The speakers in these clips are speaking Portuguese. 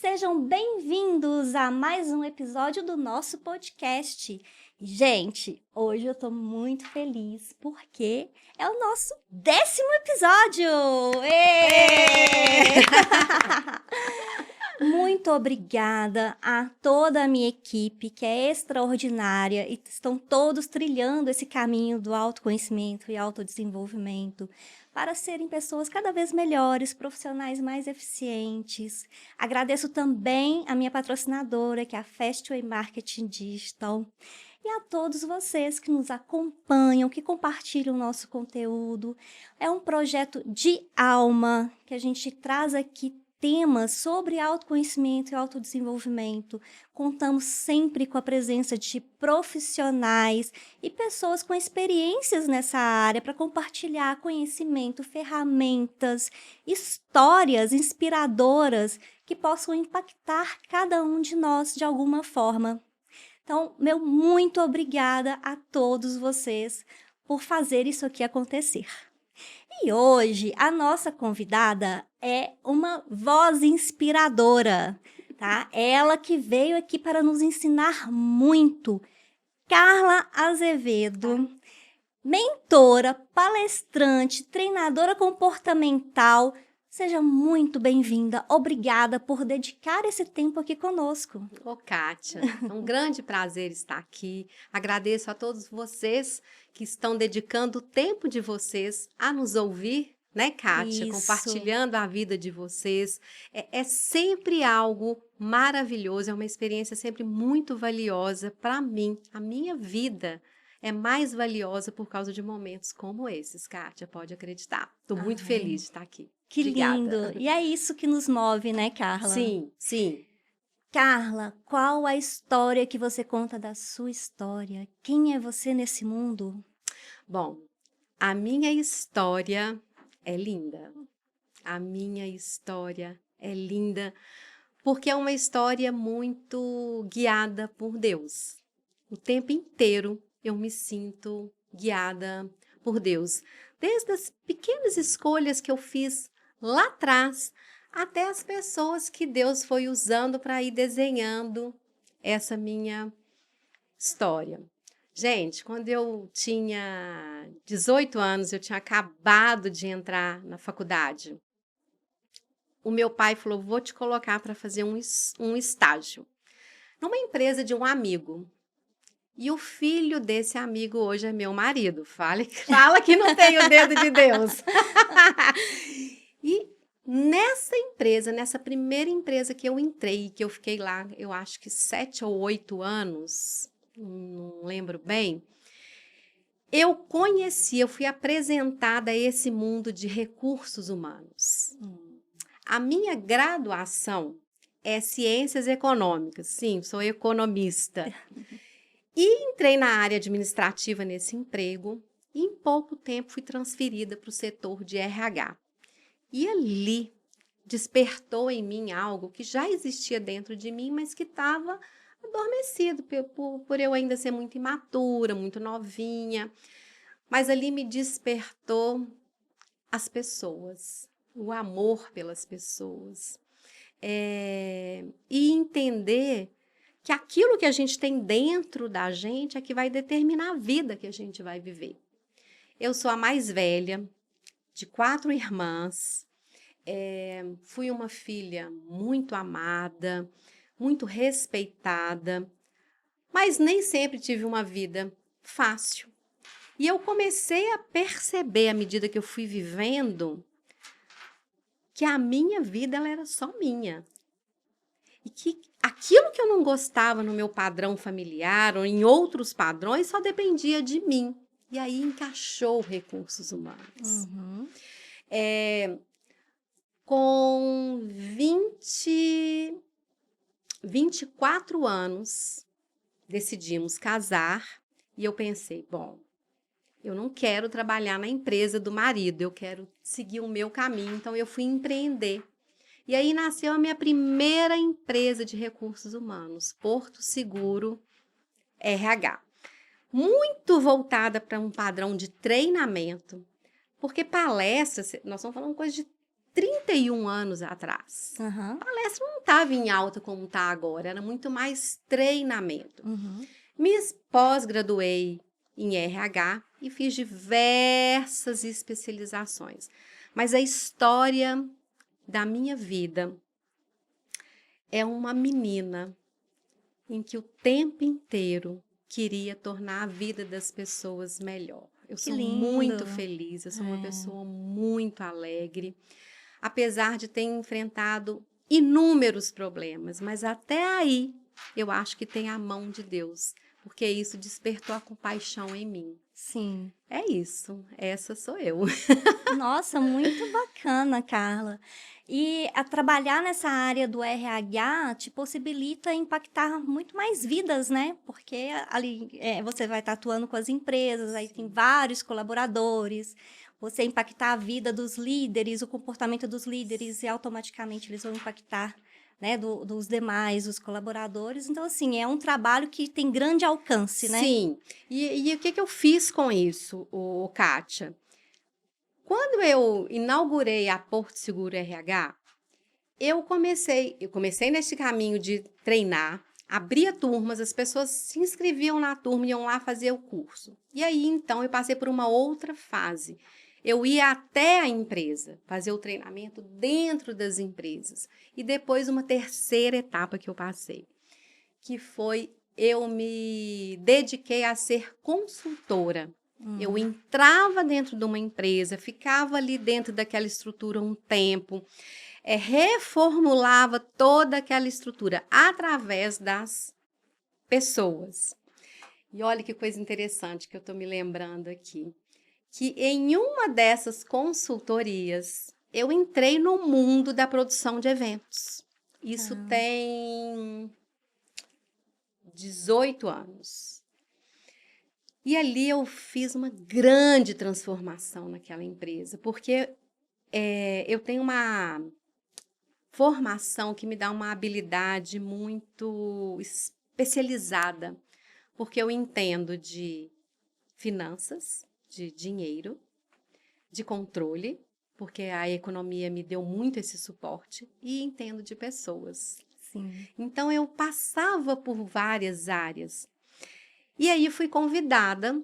Sejam bem-vindos a mais um episódio do nosso podcast. Gente, hoje eu tô muito feliz porque é o nosso 10º episódio! Ê! Muito obrigada a toda a minha equipe, que é extraordinária e estão todos trilhando esse caminho do autoconhecimento e autodesenvolvimento para serem pessoas cada vez melhores, profissionais mais eficientes. Agradeço também a minha patrocinadora, que é a Fastway Marketing Digital, e a todos vocês que nos acompanham, que compartilham o nosso conteúdo. É um projeto de alma que a gente traz aqui temas sobre autoconhecimento e autodesenvolvimento. Contamos sempre com a presença de profissionais e pessoas com experiências nessa área para compartilhar conhecimento, ferramentas, histórias inspiradoras que possam impactar cada um de nós de alguma forma. Então, meu muito obrigada a todos vocês por fazer isso aqui acontecer. E hoje a nossa convidada é uma voz inspiradora, tá? Ela que veio aqui para nos ensinar muito. Carla Azevedo, mentora, palestrante, treinadora comportamental. Seja muito bem-vinda. Obrigada por dedicar esse tempo aqui conosco. Ô, Kátia, é um grande prazer estar aqui. Agradeço a todos vocês que estão dedicando o tempo de vocês a nos ouvir, né, Kátia? Isso. Compartilhando a vida de vocês. É sempre algo maravilhoso, é uma experiência sempre muito valiosa para mim. A minha vida é mais valiosa por causa de momentos como esses, Kátia, pode acreditar. Estou muito feliz de estar aqui. Que Obrigada. lindo! E é isso que nos move, né, Carla? Sim, sim. Carla, qual a história que você conta da sua história? Quem é você nesse mundo? Bom, a minha história é linda. A minha história é linda porque é uma história muito guiada por Deus. O tempo inteiro eu me sinto guiada por Deus. Desde as pequenas escolhas que eu fiz lá atrás, até as pessoas que Deus foi usando para ir desenhando essa minha história. Gente, quando eu tinha 18 anos, eu tinha acabado de entrar na faculdade. O meu pai falou, vou te colocar para fazer um estágio numa empresa de um amigo. E o filho desse amigo hoje é meu marido. Fala que não tem o dedo de Deus. E nessa empresa, nessa primeira empresa que eu entrei, que eu fiquei lá, eu acho que 7 ou 8 anos, não lembro bem, eu fui apresentada a esse mundo de recursos humanos. A minha graduação é Ciências Econômicas, sim, sou economista. E entrei na área administrativa nesse emprego e em pouco tempo fui transferida para o setor de RH. E ali despertou em mim algo que já existia dentro de mim, mas que estava adormecido por eu ainda ser muito imatura, muito novinha. Mas ali me despertou as pessoas, o amor pelas pessoas. E entender que aquilo que a gente tem dentro da gente é que vai determinar a vida que a gente vai viver. Eu sou a mais velha de 4 irmãs, fui uma filha muito amada, muito respeitada, mas nem sempre tive uma vida fácil. E eu comecei a perceber, à medida que eu fui vivendo, que a minha vida ela era só minha. E que aquilo que eu não gostava no meu padrão familiar ou em outros padrões só dependia de mim. E aí encaixou recursos humanos. Com 24 anos, decidimos casar e eu pensei, bom, eu não quero trabalhar na empresa do marido, eu quero seguir o meu caminho, então eu fui empreender. E aí nasceu a minha primeira empresa de recursos humanos, Porto Seguro RH. Muito voltada para um padrão de treinamento, porque palestras, nós estamos falando coisa de 31 anos atrás. Aham. A palestra não estava em alta como está agora, era muito mais treinamento. Uhum. Me pós-graduei em RH e fiz diversas especializações. Mas a história da minha vida é uma menina em que o tempo inteiro queria tornar a vida das pessoas melhor. Eu Que sou muito lindo. feliz, eu sou uma É. pessoa muito alegre, apesar de ter enfrentado inúmeros problemas, mas até aí eu acho que tem a mão de Deus, porque isso despertou a compaixão em mim. Sim. É isso, essa sou eu. Nossa, muito bacana, Carla. E a trabalhar nessa área do RH te possibilita impactar muito mais vidas, né? Porque ali você vai estar atuando com as empresas, aí tem vários colaboradores, você impactar a vida dos líderes, o comportamento dos líderes, e automaticamente eles vão impactar, né, dos demais, os colaboradores. Então, assim, é um trabalho que tem grande alcance, né? Sim, e o que eu fiz com isso, Kátia? Quando eu inaugurei a Porto Seguro RH, eu comecei nesse caminho de treinar, abria turmas, as pessoas se inscreviam na turma e iam lá fazer o curso. E aí, então, eu passei por uma outra fase. Eu ia até a empresa, fazer o treinamento dentro das empresas. E depois uma terceira etapa que eu passei, que foi eu me dediquei a ser consultora. Eu entrava dentro de uma empresa, ficava ali dentro daquela estrutura um tempo, reformulava toda aquela estrutura através das pessoas. E olha que coisa interessante que eu estou me lembrando aqui, que em uma dessas consultorias eu entrei no mundo da produção de eventos. Isso tem 18 anos. E ali eu fiz uma grande transformação naquela empresa, porque eu tenho uma formação que me dá uma habilidade muito especializada, porque eu entendo de finanças, de dinheiro, de controle, porque a economia me deu muito esse suporte, e entendo de pessoas. Sim. Então eu passava por várias áreas. E aí fui convidada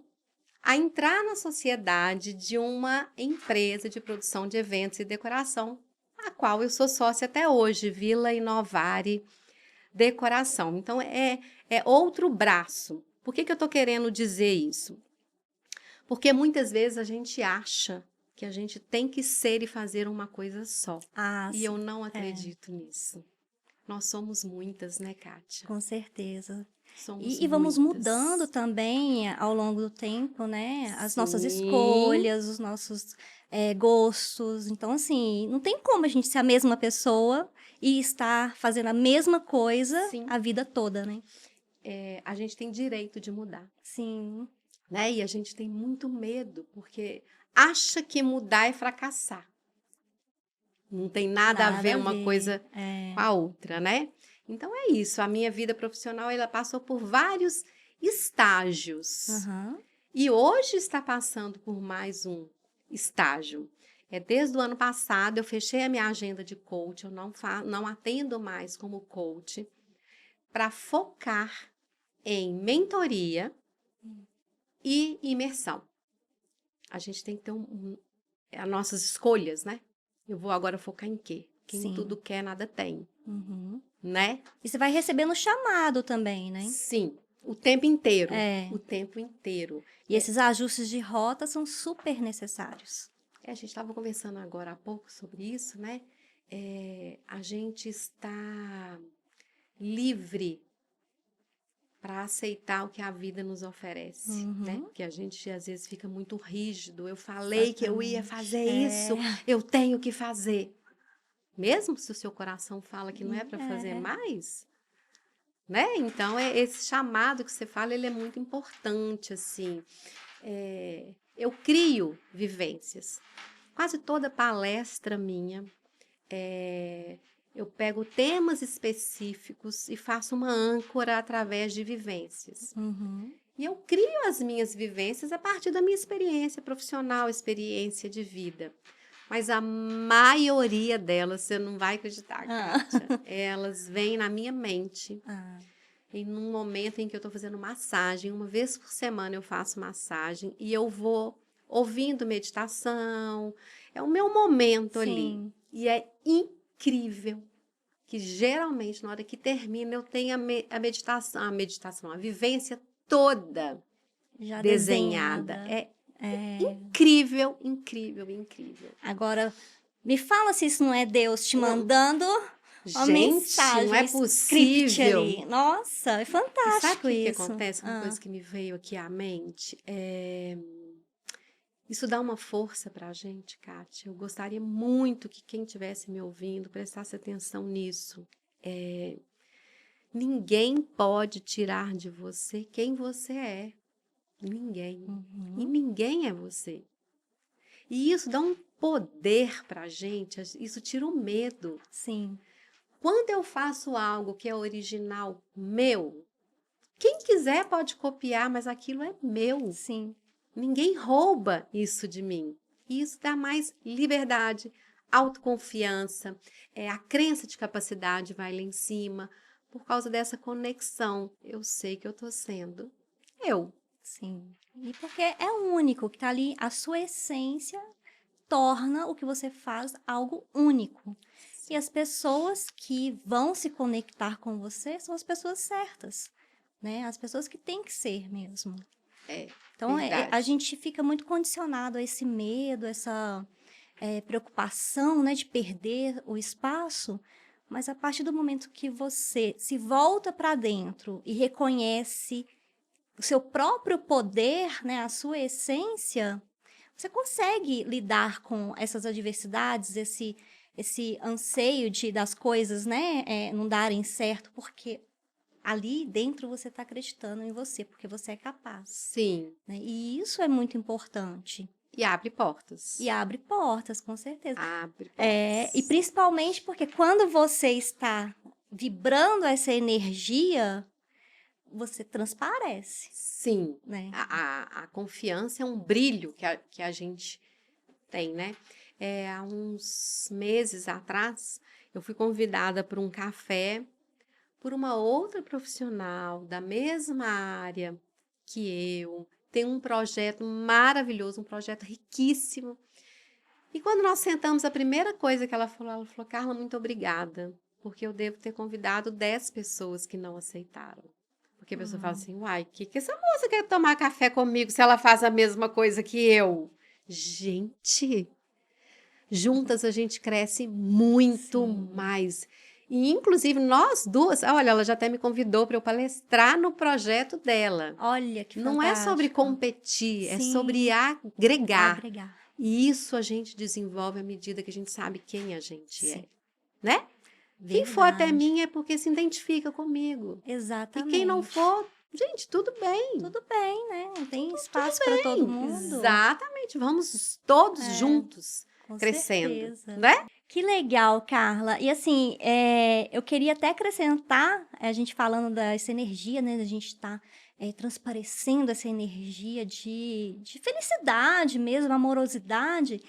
a entrar na sociedade de uma empresa de produção de eventos e decoração, a qual eu sou sócia até hoje, Vila Inovare Decoração. Então, é outro braço. Por que eu estou querendo dizer isso? Porque muitas vezes a gente acha que a gente tem que ser e fazer uma coisa só. Ah, E eu sim. não acredito nisso. Nós somos muitas, né, Kátia? Com certeza. Somos E vamos mudando muitas. também ao longo do tempo, né? As nossas Sim. escolhas, os nossos gostos. Então, assim, não tem como a gente ser a mesma pessoa e estar fazendo a mesma coisa Sim. a vida toda, né? A gente tem direito de mudar, Sim, né? E a gente tem muito medo, porque acha que mudar é fracassar. Não tem nada a nada ver a uma ver. coisa com a outra, né? Então é isso. A minha vida profissional ela passou por vários estágios. Aham. E hoje está passando por mais um estágio. Desde o ano passado eu fechei a minha agenda de coach, eu não atendo mais como coach, para focar em mentoria e imersão. A gente tem que ter as nossas escolhas, né? Eu vou agora focar em quê? Quem Sim. tudo quer, nada tem, Uhum. né? E você vai recebendo chamado também, né? Sim, o tempo inteiro. É. O tempo inteiro. E esses ajustes de rota são super necessários. A gente estava conversando agora há pouco sobre isso, né? A gente está livre para aceitar o que a vida nos oferece, né? Porque a gente às vezes fica muito rígido. Eu falei que eu ia fazer isso, eu tenho que fazer. Mesmo se o seu coração fala que não é para fazer mais, né? Então, esse chamado que você fala, ele é muito importante, assim. Eu crio vivências. Quase toda palestra minha, eu pego temas específicos e faço uma âncora através de vivências. Uhum. E eu crio as minhas vivências a partir da minha experiência profissional, experiência de vida. Mas a maioria delas, você não vai acreditar, Ah. Kátia, elas vêm na minha mente Ah, em um momento em que eu estou fazendo massagem. Uma vez por semana eu faço massagem e eu vou ouvindo meditação. É o meu momento ali. sim, E é incrível que geralmente na hora que termina eu tenho a vivência toda já desenhada. desenhada. É É. incrível, incrível, incrível. Agora, me fala se isso não é Deus te Não, mandando uma gente, não mensagem, é um script possível. ali. Nossa, é E sabe o fantástico que isso. acontece? Uma Ah, coisa que me veio aqui à mente. Isso dá uma força para a gente, Kátia. Eu gostaria muito que quem estivesse me ouvindo prestasse atenção nisso. Ninguém pode tirar de você quem você é. Ninguém. E uhum, ninguém é você. E isso dá um poder para a gente, isso tira o medo. sim, Quando eu faço algo que é original meu, quem quiser pode copiar, mas aquilo é meu. sim. Ninguém rouba isso de mim. E isso dá mais liberdade, autoconfiança, a crença de capacidade vai lá em cima. Por causa dessa conexão, eu sei que eu estou sendo eu. Sim. E porque é único, que tá ali, a sua essência torna o que você faz algo único. E as pessoas que vão se conectar com você são as pessoas certas, né? As pessoas que têm que ser mesmo. É Então, a verdade. gente fica muito condicionado a esse medo, essa preocupação, né, de perder o espaço, mas a partir do momento que você se volta para dentro e reconhece o seu próprio poder, né, a sua essência, você consegue lidar com essas adversidades, esse anseio das coisas, né, não darem certo, porque ali dentro você está acreditando em você, porque você é capaz, Sim. né? E isso é muito importante. E abre portas. E abre portas, com certeza. Abre E portas. principalmente porque quando você está vibrando essa energia, você transparece, Sim. né? A confiança é um brilho que a gente tem, né? Há uns meses atrás, eu fui convidada para um café por uma outra profissional da mesma área que eu. Tem um projeto maravilhoso, um projeto riquíssimo. E quando nós sentamos, a primeira coisa que ela falou, Carla, muito obrigada, porque eu devo ter convidado 10 pessoas que não aceitaram. Porque a pessoa fala assim, uai, que essa moça quer tomar café comigo se ela faz a mesma coisa que eu? Gente, juntas a gente cresce muito Sim. mais. E, inclusive, nós duas, olha, ela já até me convidou para eu palestrar no projeto dela. Olha que Não é sobre fantástico. competir, é sobre Sim, agregar. agregar. E isso a gente desenvolve à medida que a gente sabe quem a gente é, Sim, né? Quem for até verdade. mim é porque se identifica comigo. E quem não Exatamente. for, gente, tudo bem. Tudo bem, né? Tem espaço para todo mundo. Exatamente. Vamos todos É, juntos com crescendo, certeza. né? Que legal, Carla. E assim, eu queria até acrescentar, a gente falando dessa energia, né? Da gente estar transparecendo essa energia de felicidade mesmo, amorosidade,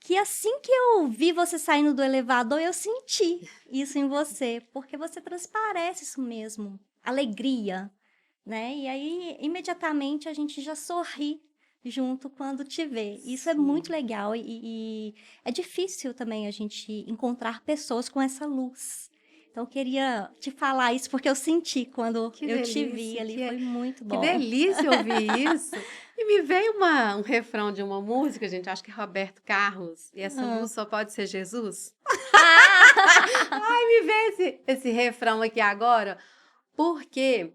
que assim que eu vi você saindo do elevador, eu senti isso em você, porque você transparece isso mesmo, alegria, né? E aí, imediatamente, a gente já sorri junto quando te vê. Isso é muito Sim. legal e é difícil também a gente encontrar pessoas com essa luz. Então, eu queria te falar isso porque eu senti quando Que eu te vi delícia, ali, foi muito que bom. delícia ouvir isso. E me veio um refrão de uma música, gente, acho que é Roberto Carlos, e essa Ah. música só pode ser Jesus. Ah! Me veio esse refrão aqui agora, porque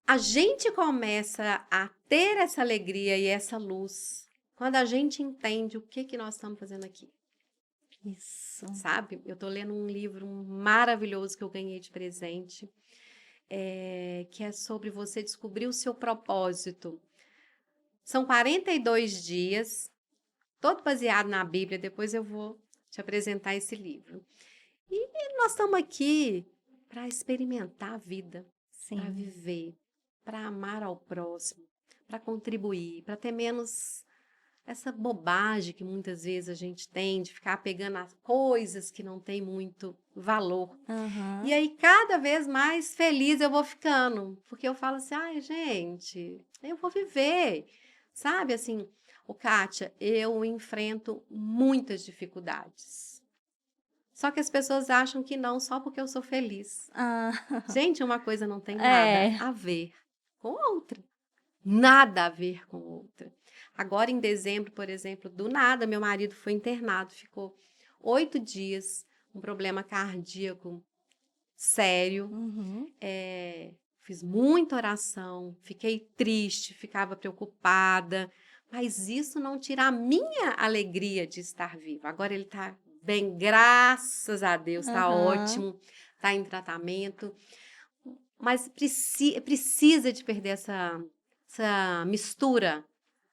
a gente começa a ter essa alegria e essa luz quando a gente entende o que nós estamos fazendo aqui, Isso. sabe? Eu estou lendo um livro maravilhoso que eu ganhei de presente, que é sobre você descobrir o seu propósito. São 42 dias, todo baseado na Bíblia, depois eu vou te apresentar esse livro. E nós estamos aqui para experimentar a vida, para Sim. viver, para amar ao próximo, para contribuir, para ter menos essa bobagem que muitas vezes a gente tem de ficar pegando as coisas que não tem muito valor. E aí, cada vez mais feliz eu vou ficando, porque eu falo assim, ai, gente, eu vou viver, sabe? Assim, Kátia, eu enfrento muitas dificuldades. Só que as pessoas acham que não, só porque eu sou feliz. Gente, uma coisa não tem nada a ver com outra. Nada a ver com outra. Agora, em dezembro, por exemplo, do nada, meu marido foi internado, ficou 8 dias, um problema cardíaco sério. Fiz muita oração, fiquei triste, ficava preocupada, mas isso não tira a minha alegria de estar viva. Agora ele está bem, graças a Deus, está ótimo, está em tratamento, mas precisa de perder essa mistura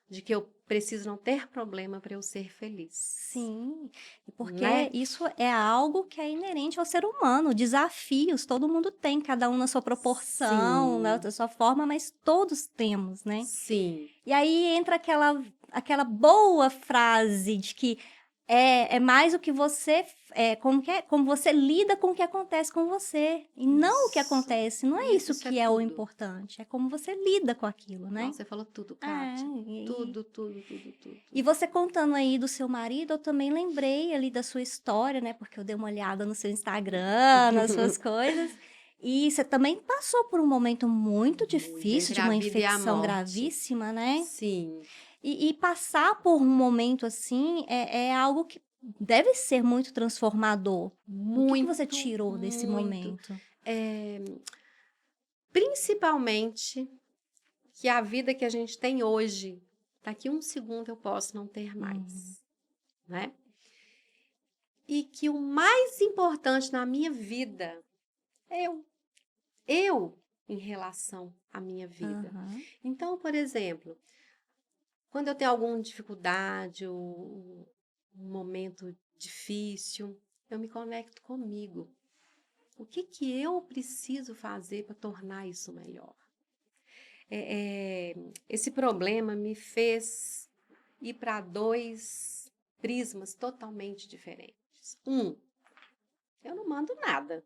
de que eu preciso não ter problema para eu ser feliz. Sim, porque Né? isso é algo que é inerente ao ser humano. Desafios, todo mundo tem, cada um na sua proporção, da sua forma, mas todos temos, né? Sim. E aí entra aquela boa frase de que é mais o que você... como você lida com o que acontece com você. E não o que acontece. Não é isso que é o tudo. importante. É como você lida com aquilo, né? Nossa, você falou tudo, Kátia. Tudo. E você contando aí do seu marido, eu também lembrei ali da sua história, né? Porque eu dei uma olhada no seu Instagram, nas suas coisas. E você também passou por um momento muito difícil, de uma infecção gravíssima, né? Sim. E passar por um momento assim é algo que deve ser muito transformador. O que você tirou desse momento? Principalmente que a vida que a gente tem hoje, daqui um segundo eu posso não ter mais, né? E que o mais importante na minha vida é eu em relação à minha vida. Então, por exemplo, quando eu tenho alguma dificuldade ou um momento difícil, eu me conecto comigo. O que eu preciso fazer para tornar isso melhor? Esse problema me fez ir para 2 prismas totalmente diferentes. Eu não mando nada.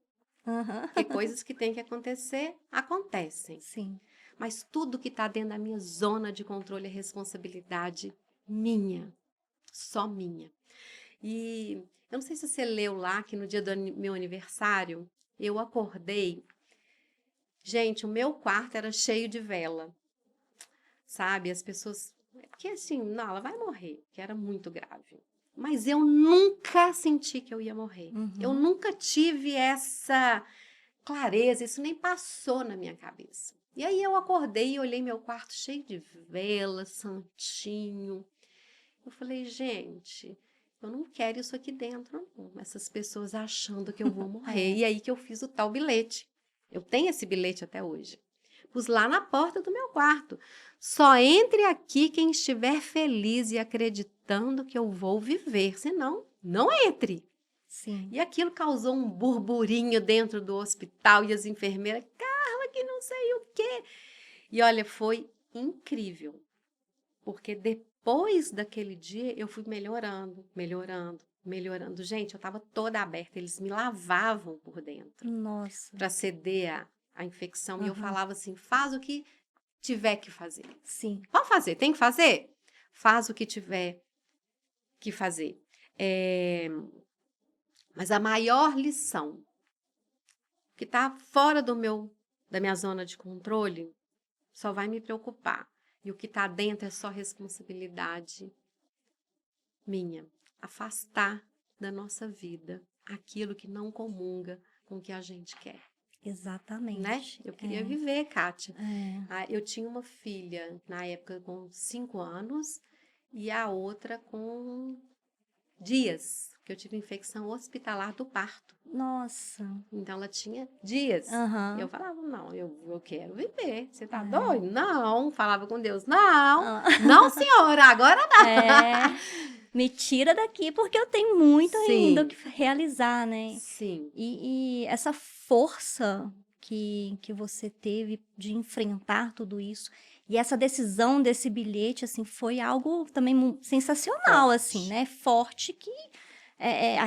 Porque coisas que têm que acontecer, acontecem. Sim. Mas tudo que está dentro da minha zona de controle é responsabilidade minha. Só minha. E eu não sei se você leu lá que no dia do meu aniversário, eu acordei. Gente, o meu quarto era cheio de vela. Sabe? As pessoas... Porque assim, não, ela vai morrer, que era muito grave. Mas eu nunca senti que eu ia morrer. Eu nunca tive essa clareza, isso nem passou na minha cabeça. E aí eu acordei e olhei meu quarto cheio de velas, santinho. Eu falei, gente, eu não quero isso aqui dentro, não. Essas pessoas achando que eu vou morrer. E aí que eu fiz o tal bilhete. Eu tenho esse bilhete até hoje. Pus lá na porta do meu quarto. Só entre aqui quem estiver feliz e acreditando que eu vou viver. Senão, não entre. Sim. E aquilo causou um burburinho dentro do hospital e as enfermeiras, Carla, que não sei o quê. E olha, foi incrível. Porque depois daquele dia eu fui melhorando. Gente, eu estava toda aberta. Eles me lavavam por dentro. Nossa. Para ceder a infecção. E eu falava assim, faz o que tiver que fazer. Sim. Pode fazer, tem que fazer? Faz o que tiver que fazer. Mas a maior lição que está fora da minha zona de controle só vai me preocupar. E o que está dentro é só responsabilidade minha. Afastar da nossa vida aquilo que não comunga com o que a gente quer. Exatamente. Né? Eu queria viver, Kátia. Eu tinha uma filha, na época, com 5 anos, e a outra com dias, porque eu tive infecção hospitalar do parto. Nossa. Então, ela tinha dias. Eu falava, não, eu quero viver. Você tá doido? Não. Falava com Deus, não. Não, senhora, agora não. Me tira daqui porque eu tenho muito ainda o que realizar, né? Sim. E essa força que você teve de enfrentar tudo isso E essa decisão desse bilhete, assim, foi algo também sensacional, assim, Forte. né? Forte que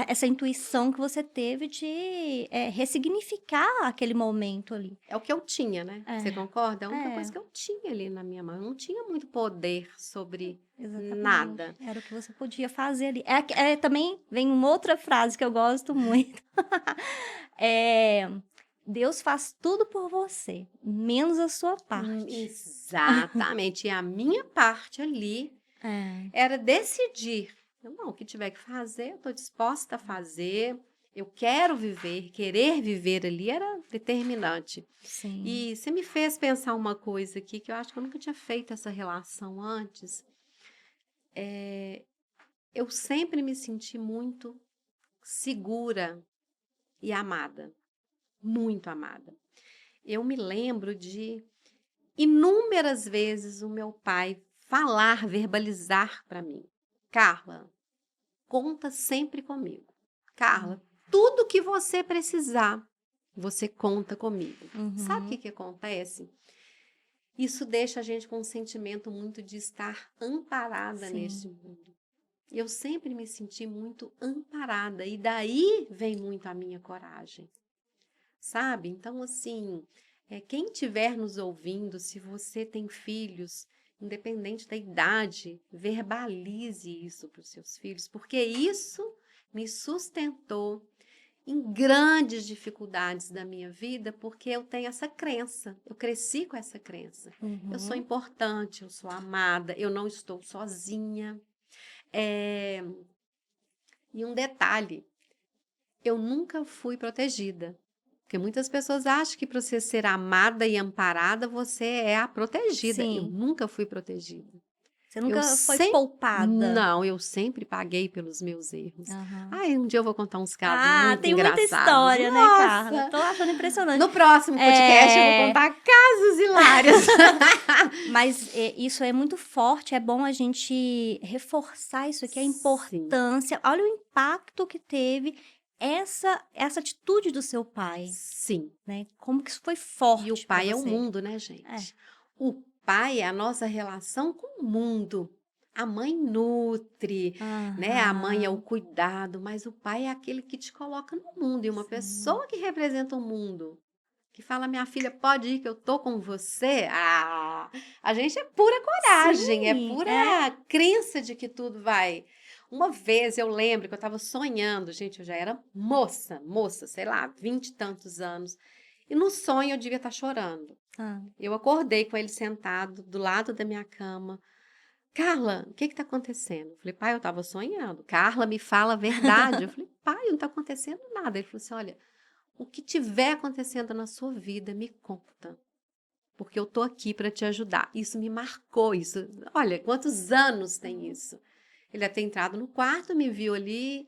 essa intuição que você teve de ressignificar aquele momento ali. É o que eu tinha, né? Você concorda? É a única É, coisa que eu tinha ali na minha mão. Eu não tinha muito poder sobre exatamente. nada. Era o que você podia fazer ali. Também vem uma outra frase que eu gosto muito. É, Deus faz tudo por você, menos a sua parte. Exatamente. E a minha parte ali É, era decidir. Não, o que tiver que fazer, eu estou disposta a fazer. Eu quero viver, querer viver ali era determinante. sim. E você me fez pensar uma coisa aqui que eu acho que eu nunca tinha feito essa relação antes. Eu sempre me senti muito segura e amada, muito amada. Eu me lembro de inúmeras vezes o meu pai falar, verbalizar para mim: Carla, conta sempre comigo. Carla, tudo que você precisar, você conta comigo. Sabe o Uhum, que acontece? Isso deixa a gente com um sentimento muito de estar amparada sim. neste mundo. Eu sempre me senti muito amparada e daí vem muito a minha coragem, sabe? Então, assim, quem estiver nos ouvindo, se você tem filhos, independente da idade, verbalize isso para os seus filhos, porque isso me sustentou em grandes dificuldades da minha vida, porque eu tenho essa crença, eu cresci com essa crença. Eu sou Uhum, importante, eu sou amada, eu não estou sozinha. É, E um detalhe, eu nunca fui protegida. Porque muitas pessoas acham que para você ser amada e amparada, você é a protegida. Eu sim. nunca fui protegida. Você Eu nunca foi sempre. poupada. Não, eu sempre paguei pelos meus erros. Aham. Ai, um dia eu vou contar uns casos Ah, muito tem muita engraçados. história, né, Carla? Nossa! Tô achando impressionante. No próximo podcast eu vou É, contar casos hilários. mas isso é muito forte, é bom a gente reforçar isso aqui, a Sim, importância. Olha o impacto que teve essa atitude do seu pai, sim. né? Como que isso foi E o forte para pai é o você. mundo, né, É. gente? O pai é a nossa relação com o mundo. A mãe nutre, né? A mãe é o Aham, cuidado, mas o pai é aquele que te coloca no mundo. E uma sim. pessoa que representa o mundo, que fala, minha filha, pode ir que eu tô com você. Ah, a gente é pura coragem, é Sim, pura é. crença de que tudo vai. Uma vez eu lembro que eu estava sonhando, gente, eu já era moça, sei lá, 20 e tantos anos. E no sonho eu devia estar chorando. Ah. Eu acordei com ele sentado do lado da minha cama. Carla, o que está acontecendo? Eu falei, pai, eu estava sonhando. Carla, me fala a verdade. Eu falei, pai, não está acontecendo nada. Ele falou assim, olha, o que tiver acontecendo na sua vida, me conta. Porque eu estou aqui para te ajudar. Isso me marcou. Isso, olha, quantos anos tem isso? Ele ia ter entrado no quarto, me viu ali.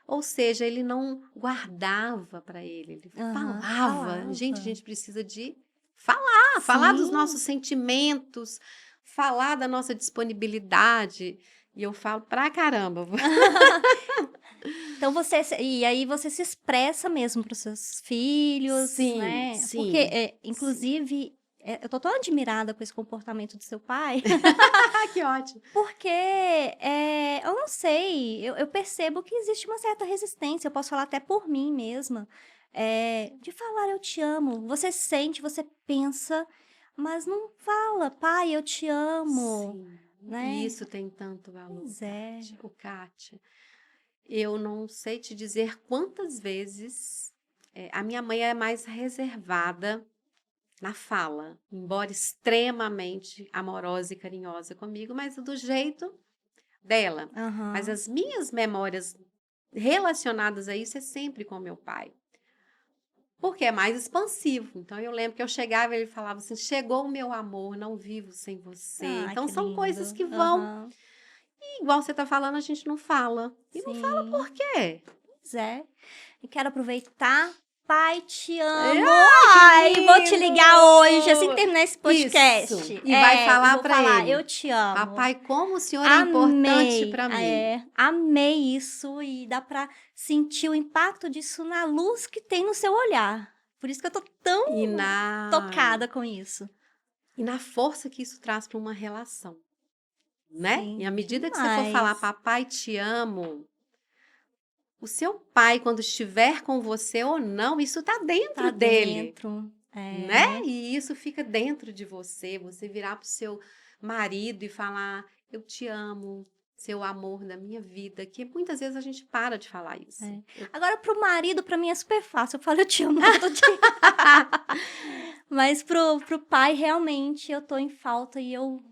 Ou seja, ele não guardava para ele Aham, falava. Gente, a falava. gente precisa de falar dos Sim. nossos sentimentos, falar da nossa disponibilidade. E eu falo pra caramba. Então e aí você se expressa mesmo para os seus filhos, Sim, né? Porque, sim, sim. inclusive, eu tô tão admirada com esse comportamento do seu pai, Ah, que ótimo. porque, eu não sei, eu percebo que existe uma certa resistência, eu posso falar até por mim mesma, de falar eu te amo. Você sente, você pensa, mas não fala, pai, eu te amo, Sim. E né? isso tem tanto valor, Pois é. Kátia. Eu não sei te dizer quantas vezes a minha mãe é mais reservada na fala, embora extremamente amorosa e carinhosa comigo, mas do jeito dela. Mas Aham. as minhas memórias relacionadas a isso é sempre com meu pai, porque é mais expansivo. Então eu lembro que eu chegava e ele falava assim: chegou o meu amor, não vivo sem você. Ai, Então que são coisas lindo. que vão, Aham. e igual você está falando, a gente não fala. E não fala por Sim. quê? Pois é. E quero aproveitar. Pai, te amo. Ai, que Ai, vou te ligar hoje, assim que lindo! terminar esse Isso. podcast. E vai E falar vou para falar, eu ele: te amo. Papai, como o senhor é importante Amei, para mim. amei isso e dá pra sentir o impacto disso na luz que tem no seu olhar. Por isso que eu tô E tão na tocada com isso. E na força que isso traz para uma relação, né? Sim, E à medida que você for falar, demais. papai, te amo, o seu pai, quando estiver com você ou não, isso tá Tá dentro dele, dentro. né? É. E isso fica dentro de você. Você virar pro seu marido e falar, eu te amo, seu amor da minha vida, que muitas vezes a gente para de falar isso. É. Agora pro marido, pra mim é super fácil, eu falo eu te amo todo dia. Mas pro pai, realmente, eu tô em falta e eu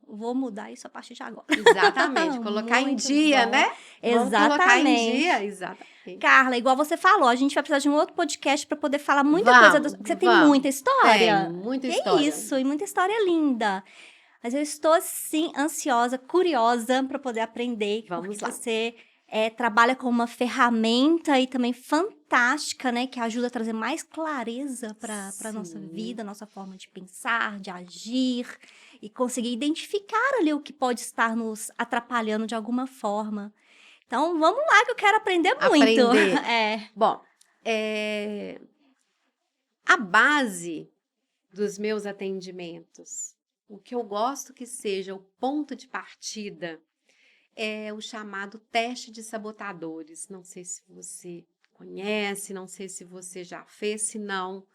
vou mudar isso a partir de agora. Exatamente, colocar em Muito dia, bom. né? Vamos colocar em dia, Exatamente. exatamente. Carla, igual você falou, a gente vai precisar de um outro podcast para poder falar muita coisa, Vamos, porque você tem muita vamos. Tem história. muita Que história. isso, e muita história linda. Mas eu estou, sim, ansiosa, curiosa para poder aprender, porque Vamos lá. você trabalha com uma ferramenta e também fantástica, né? Que ajuda a trazer mais clareza para a nossa Sim. vida, nossa forma de pensar, de agir, e conseguir identificar ali o que pode estar nos atrapalhando de alguma forma. Então, vamos lá que eu quero aprender muito. Aprender. É. Bom, a base dos meus atendimentos, o que eu gosto que seja o ponto de partida, é o chamado teste de sabotadores. Não sei se você conhece, não sei se você já fez, se não,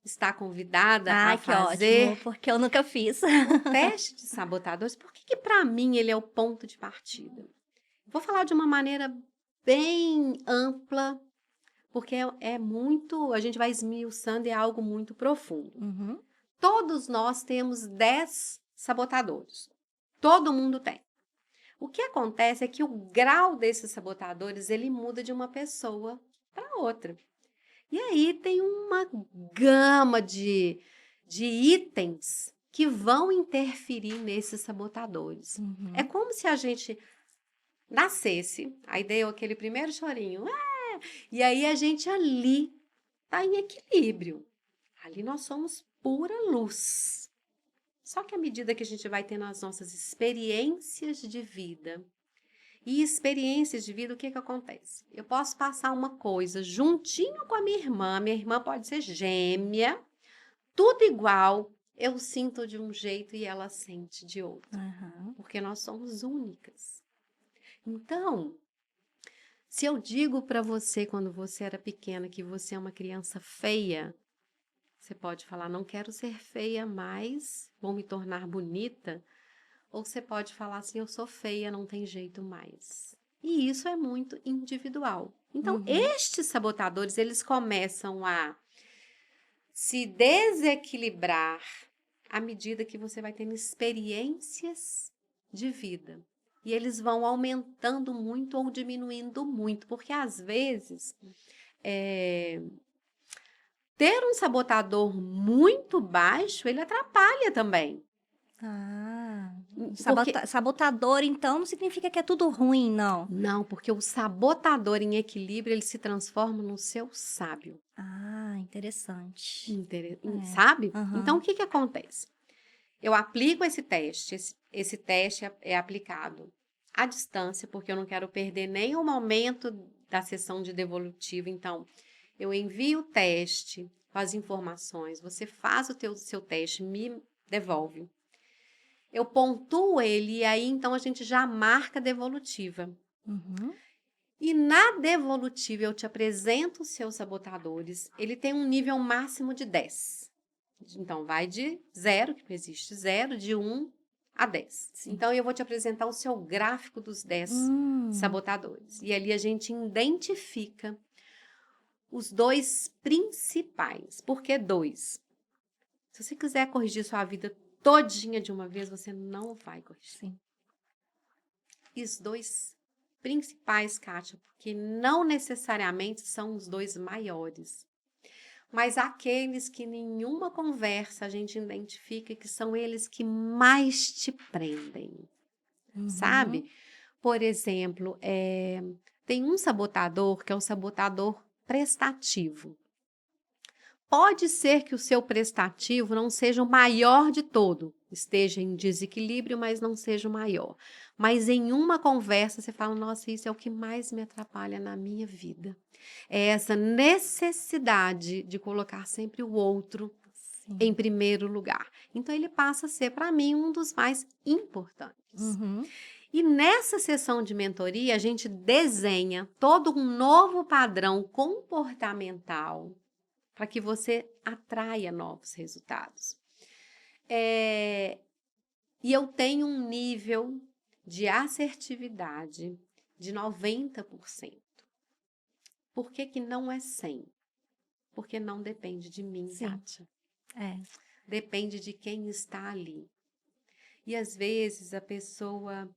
está convidada a Ai, que ótimo, fazer porque eu nunca fiz. o teste de sabotadores. Por que para mim ele é o ponto de partida? Vou falar de uma maneira bem ampla, porque é muito, a gente vai esmiuçando e é algo muito profundo. Uhum. Todos nós temos 10 sabotadores. Todo mundo tem. O que acontece é que o grau desses sabotadores, ele muda de uma pessoa para outra. E aí tem uma gama de itens que vão interferir nesses sabotadores. Uhum. É como se a gente nascesse, aí deu aquele primeiro chorinho, e aí a gente ali está em equilíbrio. Ali nós somos pura luz. Só que à medida que a gente vai tendo as nossas experiências de vida, e experiências de vida, o que acontece? Eu posso passar uma coisa juntinho com a minha irmã pode ser gêmea, tudo igual, eu sinto de um jeito e ela sente de outro, Uhum. porque nós somos únicas. Então, se eu digo para você quando você era pequena que você é uma criança feia, você pode falar, não quero ser feia mais, vou me tornar bonita. Ou você pode falar assim, eu sou feia, não tem jeito mais. E isso é muito individual. Então, Uhum. estes sabotadores, eles começam a se desequilibrar à medida que você vai tendo experiências de vida. E eles vão aumentando muito ou diminuindo muito, porque às vezes ter um sabotador muito baixo, ele atrapalha também. Ah, Porque sabotador, então, não significa que é tudo ruim, não. não, porque o sabotador em equilíbrio, ele se transforma no seu sábio. Ah, interessante. Sabe? Então, o Aham. que acontece? Eu aplico esse teste, esse teste é aplicado à distância, porque eu não quero perder nem o momento da sessão de devolutivo. Então, eu envio o teste com as informações, você faz o seu teste, me devolve. Eu pontuo ele e aí, então, a gente já marca a devolutiva. Uhum. E na devolutiva eu te apresento os seus sabotadores. Ele tem um nível máximo de 10. Então, vai de 0, que não existe 0, de 1 a 10. Sim. Então, eu vou te apresentar o seu gráfico dos 10 sabotadores. E ali a gente identifica os 2 principais. Por que 2? Se você quiser corrigir sua vida todinha de uma vez, você não vai corrigir. Sim. E os 2 principais, Kátia, porque não necessariamente são os 2 maiores, mas aqueles que nenhuma conversa a gente identifica que são eles que mais te prendem, sabe? Por exemplo, tem um sabotador que é o sabotador prestativo. Pode ser que o seu prestativo não seja o maior de todo, esteja em desequilíbrio, mas não seja o maior. Mas em uma conversa você fala, nossa, isso é o que mais me atrapalha na minha vida. É essa necessidade de colocar sempre o outro em primeiro lugar. Então, ele passa a ser, para mim, um dos mais importantes. Uhum. E nessa sessão de mentoria, a gente desenha todo um novo padrão comportamental para que você atraia novos resultados. E eu tenho um nível de assertividade de 90%. Por que que não é 100%? Porque não depende de mim, Sim. Kátia. É. Depende de quem está ali. E às vezes a pessoa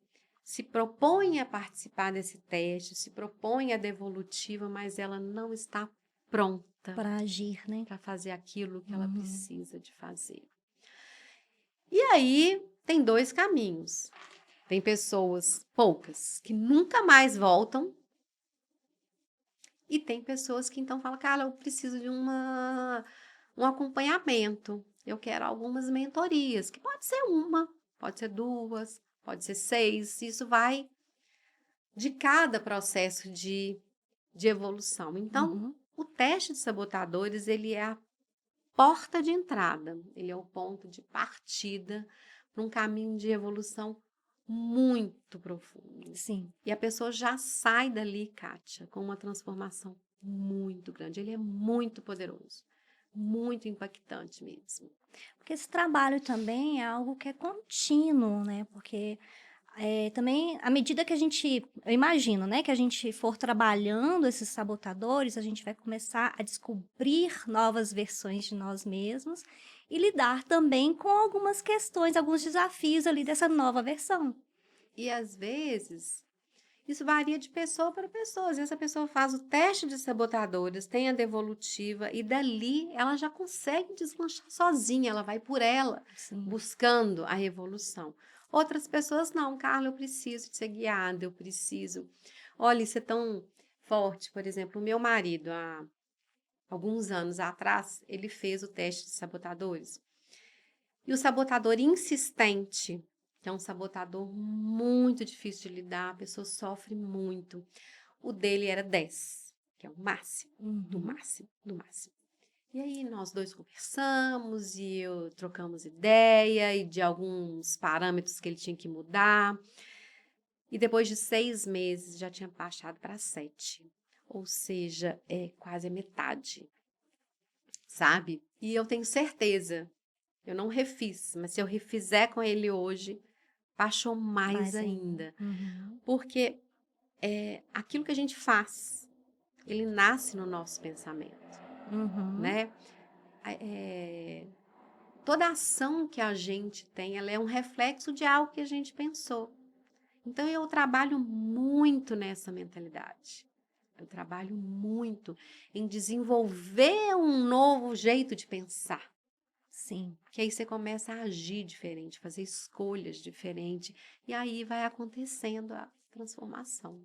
se propõe a participar desse teste, se propõe a devolutiva, mas ela não está pronta Para agir, né? para fazer aquilo que ela precisa de fazer. E aí tem dois caminhos. Tem pessoas, poucas, que nunca mais voltam. E tem pessoas que então falam, cara, eu preciso de um acompanhamento. Eu quero algumas mentorias, que pode ser uma, pode ser duas, pode ser 6. Isso vai de cada processo de evolução. Então, Uhum. o teste de sabotadores, ele é a porta de entrada. Ele é o ponto de partida para um caminho de evolução muito profundo. Sim. E a pessoa já sai dali, Kátia, com uma transformação muito grande. Ele é muito poderoso, muito impactante mesmo. Porque esse trabalho também é algo que é contínuo, né? Porque também, à medida que eu imagino, né, que a gente for trabalhando esses sabotadores, a gente vai começar a descobrir novas versões de nós mesmos e lidar também com algumas questões, alguns desafios ali dessa nova versão. E às vezes, isso varia de pessoa para pessoa. Às vezes a pessoa faz o teste de sabotadores, tem a devolutiva, e dali ela já consegue deslanchar sozinha, ela vai por ela, Sim. buscando a evolução. Outras pessoas não, Carla, eu preciso de ser guiada, eu preciso. Olha, isso é tão forte. Por exemplo, o meu marido, há alguns anos atrás, ele fez o teste de sabotadores. E o sabotador insistente, que é um sabotador muito difícil de lidar, a pessoa sofre muito. O dele era 10, que é o máximo, do Uhum. máximo, do máximo. E aí nós dois conversamos e trocamos ideia e de alguns parâmetros que ele tinha que mudar. E depois de 6 meses já tinha baixado para 7. Ou seja, é quase a metade, sabe? E eu tenho certeza, eu não refiz, mas se eu refizer com ele hoje, baixou mais ainda. Uhum. Porque aquilo que a gente faz, ele nasce no nosso pensamento, Uhum. né? Toda ação que a gente tem, ela é um reflexo de algo que a gente pensou. Então, eu trabalho muito nessa mentalidade. Eu trabalho muito em desenvolver um novo jeito de pensar. Sim. Que aí você começa a agir diferente, fazer escolhas diferentes. E aí vai acontecendo a transformação.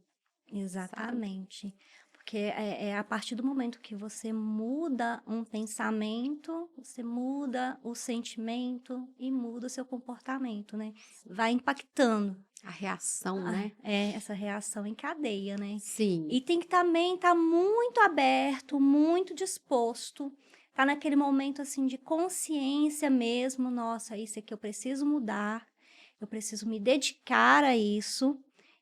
Exatamente. Porque é a partir do momento que você muda um pensamento, você muda o sentimento e muda o seu comportamento, né? Vai impactando A reação, né? essa reação em cadeia, né? Sim. E tem que também estar muito aberto, muito disposto, tá naquele momento assim de consciência mesmo, nossa, isso aqui eu preciso mudar, eu preciso me dedicar a isso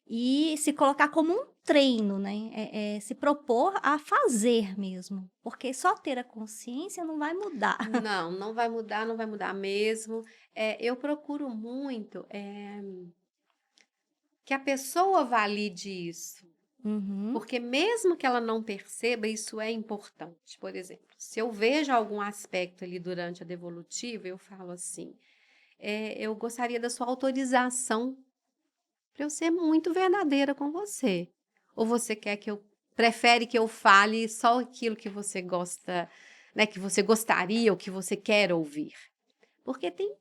e se colocar como um treino, né? Se propor a fazer mesmo, porque só ter a consciência não vai mudar. Não, não vai mudar, não vai mudar mesmo. Eu procuro muito que a pessoa valide isso. Uhum. Porque mesmo que ela não perceba, isso é importante. Por exemplo, se eu vejo algum aspecto ali durante a devolutiva, eu falo assim, eu gostaria da sua autorização para eu ser muito verdadeira com você. Ou você quer que prefere que eu fale só aquilo que você gosta, né, que você gostaria ou que você quer ouvir? Porque tem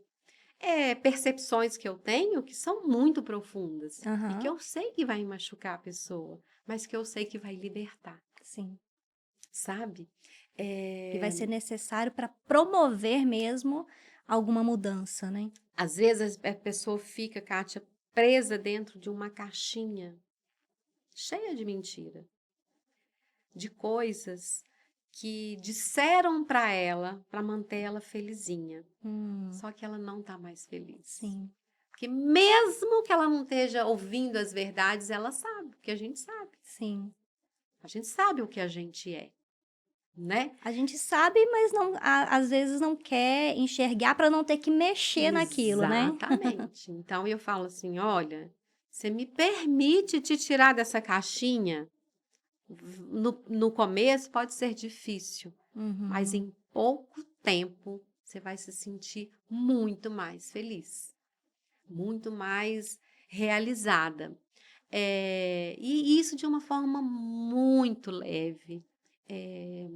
percepções que eu tenho que são muito profundas e que Aham. eu sei que vai machucar a pessoa, mas que eu sei que vai libertar, Sim. sabe? Que vai ser necessário para promover mesmo alguma mudança, né? Às vezes a pessoa fica, Kátia, presa dentro de uma caixinha cheia de mentira, de coisas que disseram para ela, para manter ela felizinha. Hum, Só que ela não tá mais feliz. sim, Porque mesmo que ela não esteja ouvindo as verdades, ela sabe, porque a gente sabe. sim. A gente sabe o que a gente é, né? A gente sabe, mas não, às vezes não quer enxergar para não ter que mexer naquilo, né? Exatamente. Então eu falo assim, olha, você me permite te tirar dessa caixinha? No começo pode ser difícil, mas Uhum, em pouco tempo você vai se sentir muito mais feliz, muito mais realizada. E isso de uma forma muito leve. É,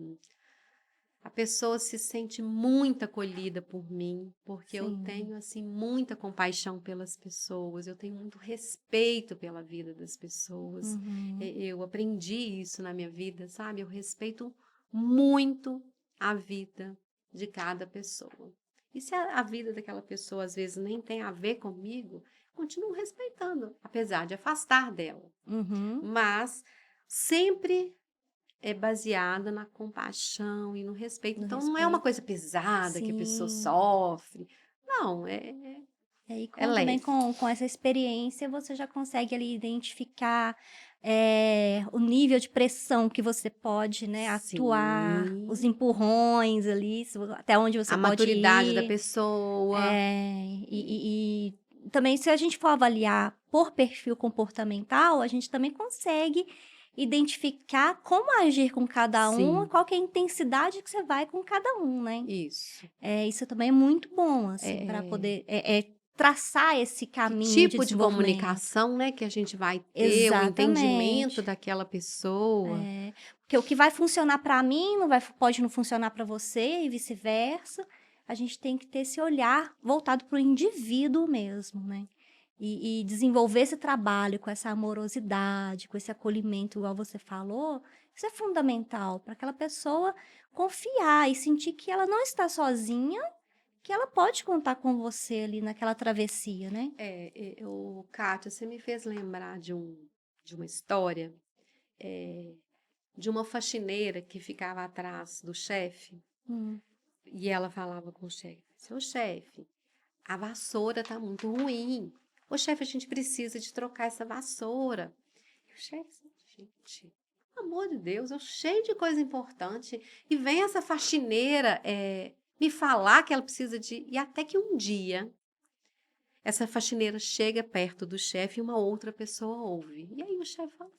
a pessoa se sente muito acolhida por mim, porque eu sim. tenho assim muita compaixão pelas pessoas, eu tenho muito respeito pela vida das pessoas. Uhum, Eu aprendi isso na minha vida, sabe? Eu respeito muito a vida de cada pessoa. E se a vida daquela pessoa às vezes nem tem a ver comigo, continuo respeitando, apesar de afastar dela. uhum. Mas sempre é baseada na compaixão e no respeito. No Então, não é uma respeito. coisa pesada que a pessoa Sim. sofre. Não, E aí, é também leve. com essa experiência, você já consegue ali identificar o nível de pressão que você pode, né, atuar, os Sim, empurrões ali, até onde você a pode maturidade da ir. pessoa. E também, se a gente for avaliar por perfil comportamental, a gente também consegue identificar como agir com cada um, Sim, qual que é a intensidade que você vai com cada um, né? isso. Isso também é muito bom, assim, para É, poder traçar esse que caminho de tipo de desenvolvimento. comunicação, né, que a gente vai ter, o entendimento Exatamente. daquela pessoa. Porque o que vai funcionar para mim pode não funcionar para você e vice-versa. A gente tem que ter esse olhar voltado para o indivíduo mesmo, né? E desenvolver esse trabalho com essa amorosidade, com esse acolhimento, igual você falou, isso é fundamental para aquela pessoa confiar e sentir que ela não está sozinha, que ela pode contar com você ali naquela travessia, né? Kátia, você me fez lembrar de uma história, é, de uma faxineira que ficava atrás do chefe. Hum, E ela falava com o chefe: seu chefe, a vassoura tá muito ruim. Ô chefe, a gente precisa de trocar essa vassoura. E o chefe, gente, pelo amor de Deus, eu cheio de coisa importante. E vem essa faxineira me falar que ela precisa de. E até que um dia essa faxineira chega perto do chefe e uma outra pessoa ouve. E aí o chefe fala: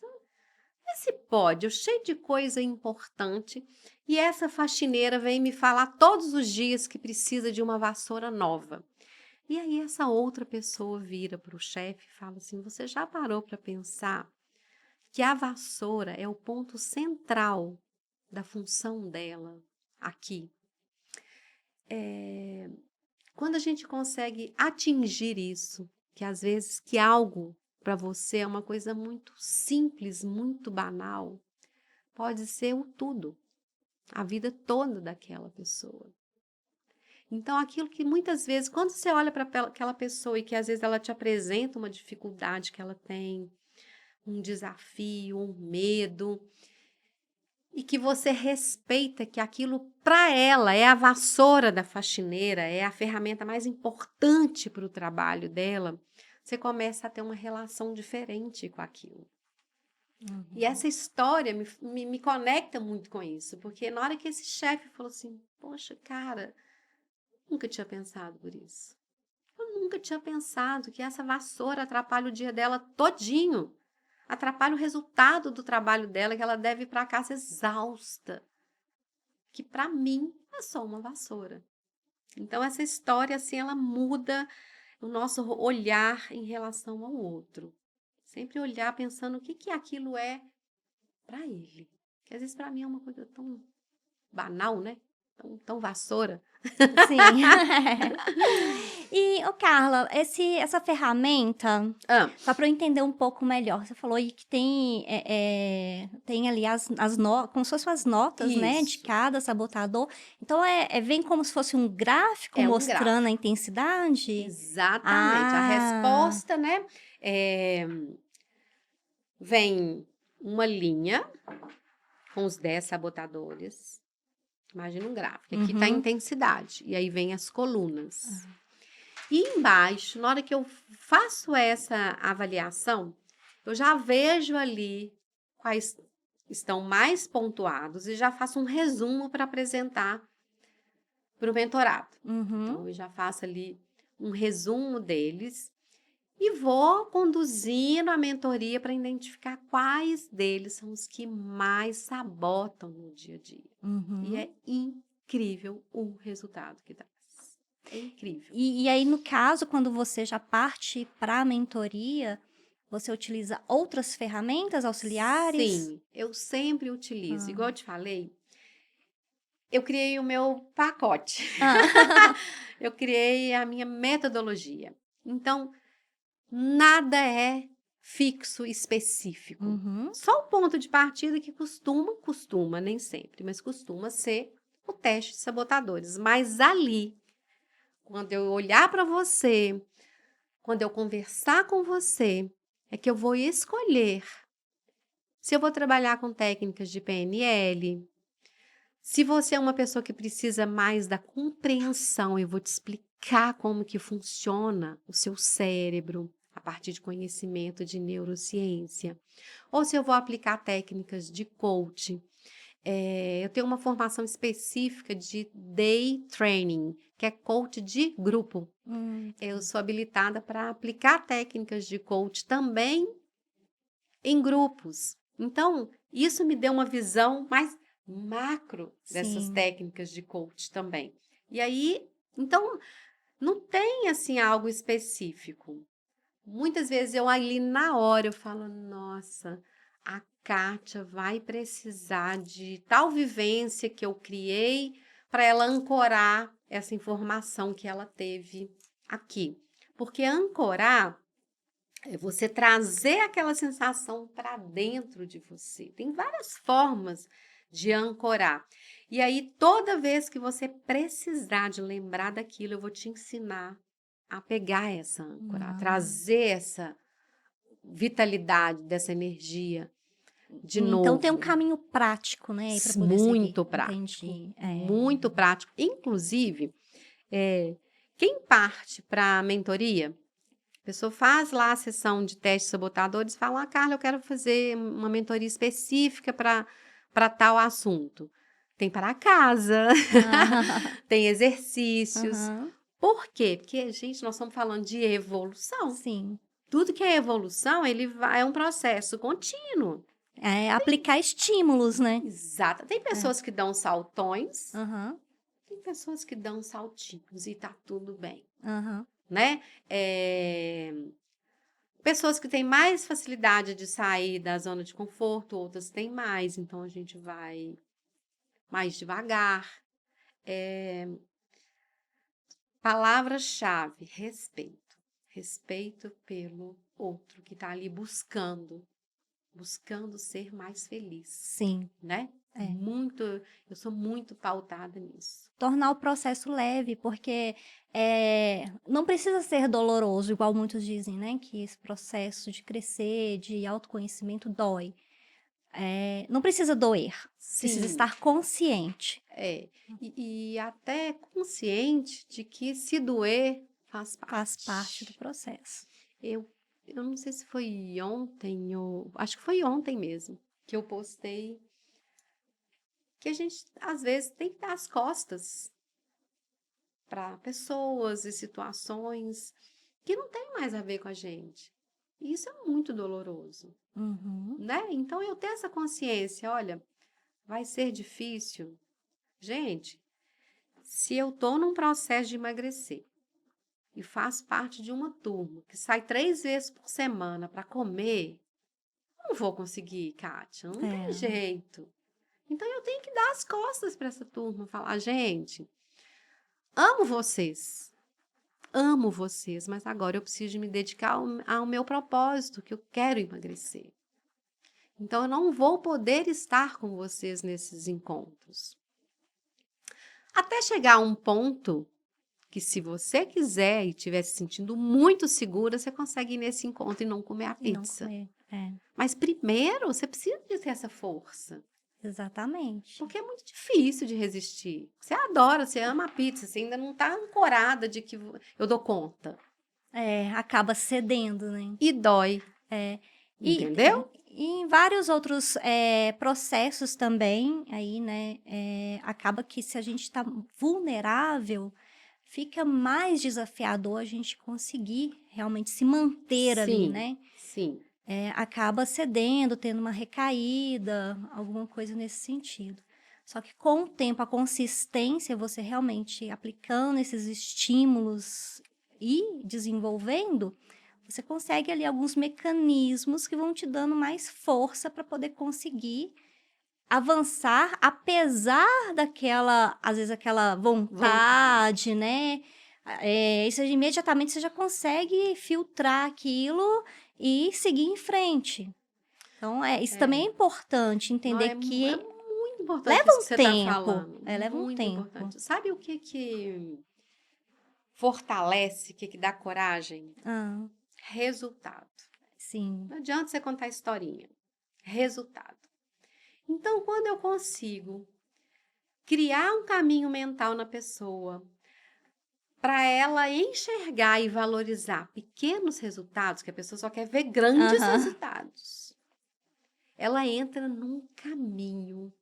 se pode, eu cheio de coisa importante e essa faxineira vem me falar todos os dias que precisa de uma vassoura nova. E aí essa outra pessoa vira para o chefe e fala assim: você já parou para pensar que a vassoura é o ponto central da função dela aqui? Quando a gente consegue atingir isso, que às vezes que algo para você é uma coisa muito simples, muito banal, pode ser o tudo, a vida toda daquela pessoa. Então, aquilo que muitas vezes, quando você olha para aquela pessoa e que às vezes ela te apresenta uma dificuldade que ela tem, um desafio, um medo, e que você respeita que aquilo para ela é a vassoura da faxineira, é a ferramenta mais importante para o trabalho dela, você começa a ter uma relação diferente com aquilo. E uhum. essa história me conecta muito com isso, porque na hora que esse chefe falou assim: poxa, cara, nunca tinha pensado por isso. Eu nunca tinha pensado que essa vassoura atrapalha o dia dela todinho. Atrapalha o resultado do trabalho dela, que ela deve ir para casa exausta. Que para mim é só uma vassoura. Então essa história assim, ela muda o nosso olhar em relação ao outro. Sempre olhar pensando o que que aquilo é para ele. Que às vezes para mim é uma coisa tão banal, né? Tão vassoura. Sim. E, ô Carla, essa ferramenta, Ah, só para eu entender um pouco melhor, você falou aí que tem, tem ali como se fossem as notas, né, de isso. cada sabotador. Então, vem como se fosse um gráfico É um mostrando a gráfico. intensidade? Exatamente. A Ah, resposta, né? é, Vem uma linha com os 10 sabotadores. Imagina um gráfico. Aqui está a Uhum. intensidade. E aí vem as colunas. E embaixo, na hora que eu faço essa avaliação, eu já vejo ali quais estão mais pontuados e já faço um resumo para apresentar para o mentorado. Uhum. Então, eu já faço ali um resumo deles e vou conduzindo a mentoria para identificar quais deles são os que mais sabotam no dia a dia. E Uhum. é incrível o resultado que dá. É incrível. E aí, no caso, quando você já parte para a mentoria, você utiliza outras ferramentas auxiliares? Sim, eu sempre utilizo. Ah. Igual eu te falei, eu criei o meu pacote. Ah. Eu criei a minha metodologia. Então, nada é fixo, específico. Uhum. Só o ponto de partida que costuma, nem sempre, mas costuma ser o teste de sabotadores. Mas ali, quando eu olhar para você, quando eu conversar com você, é que eu vou escolher se eu vou trabalhar com técnicas de PNL, se você é uma pessoa que precisa mais da compreensão, eu vou te explicar como que funciona o seu cérebro a partir de conhecimento de neurociência. Ou se eu vou aplicar técnicas de coaching. Eu tenho uma formação específica de day training, que é coach de grupo. Eu sou habilitada para aplicar técnicas de coach também em grupos. Então, isso me deu uma visão mais macro dessas Sim. técnicas de coach também. E aí, então, não tem assim algo específico. Muitas vezes eu ali na hora eu falo, nossa, a Kátia vai precisar de tal vivência que eu criei para ela ancorar essa informação que ela teve aqui. Porque ancorar é você trazer aquela sensação para dentro de você. Tem várias formas de ancorar. E aí, toda vez que você precisar de lembrar daquilo, eu vou te ensinar a pegar essa âncora, a trazer essa vitalidade dessa energia de Então tem um novo. caminho prático, né, para poder seguir. Muito prático, Entendi. muito prático. Inclusive, quem parte para a mentoria, a pessoa faz lá a sessão de testes sabotadores e fala, Carla, eu quero fazer uma mentoria específica para tal assunto. Tem para casa, Ah. tem exercícios. Aham. Por quê? Porque, gente, nós estamos falando de evolução. Sim. Tudo que é evolução, é um processo contínuo. É aplicar estímulos, né? Exato. Tem pessoas que dão saltões, Aham. tem pessoas que dão saltinhos e tá tudo bem, Aham. né? Pessoas que têm mais facilidade de sair da zona de conforto, outras têm mais, então a gente vai mais devagar. Palavra-chave: respeito. Respeito pelo outro que está ali buscando ser mais feliz, Sim. né? Eu sou muito pautada nisso. Tornar o processo leve, porque não precisa ser doloroso, igual muitos dizem, né? Que esse processo de crescer, de autoconhecimento dói. Não precisa doer, precisa Sim, estar consciente. e até consciente de que se doer faz Faz parte do parte. processo. Eu não sei se foi ontem, ou acho que foi ontem mesmo, que eu postei que a gente, às vezes, tem que dar as costas para pessoas e situações que não tem mais a ver com a gente. E isso é muito doloroso, Uhum. né? Então, eu ter essa consciência, olha, vai ser difícil. Gente, se eu estou num processo de emagrecer e faço parte de uma turma que sai 3 vezes por semana para comer, não vou conseguir, Kátia, não tem jeito. Então, eu tenho que dar as costas para essa turma, falar, gente, amo vocês, mas agora eu preciso de me dedicar ao meu propósito, que eu quero emagrecer. Então, eu não vou poder estar com vocês nesses encontros. Até chegar a um ponto que, se você quiser e estiver se sentindo muito segura, você consegue ir nesse encontro e não comer a E não pizza. comer. Mas primeiro, você precisa de ter essa força. Exatamente. Porque é muito difícil de resistir. Você adora, você ama a pizza, você ainda não tá ancorada de que eu dou conta. Acaba cedendo, né? E dói, E, entendeu? e em vários outros processos também, aí, né, acaba que se a gente está vulnerável, fica mais desafiador a gente conseguir realmente se manter ali, Sim, né? sim. Acaba cedendo, tendo uma recaída, alguma coisa nesse sentido. Só que com o tempo, a consistência, você realmente aplicando esses estímulos e desenvolvendo, você consegue ali alguns mecanismos que vão te dando mais força para poder conseguir avançar, apesar daquela, às vezes, aquela Vontade. vontade, né? Isso imediatamente você já consegue filtrar aquilo e seguir em frente. Então, isso também é É. importante, Não, entender é que muito importante leva isso um que você está tempo. falando. Leva um Muito tempo. importante. Sabe o que fortalece, o que dá coragem? Ah, Resultado. sim. Não adianta você contar historinha. Resultado. Então, quando eu consigo criar um caminho mental na pessoa para ela enxergar e valorizar pequenos resultados, que a pessoa só quer ver grandes Aham. resultados, ela entra num caminho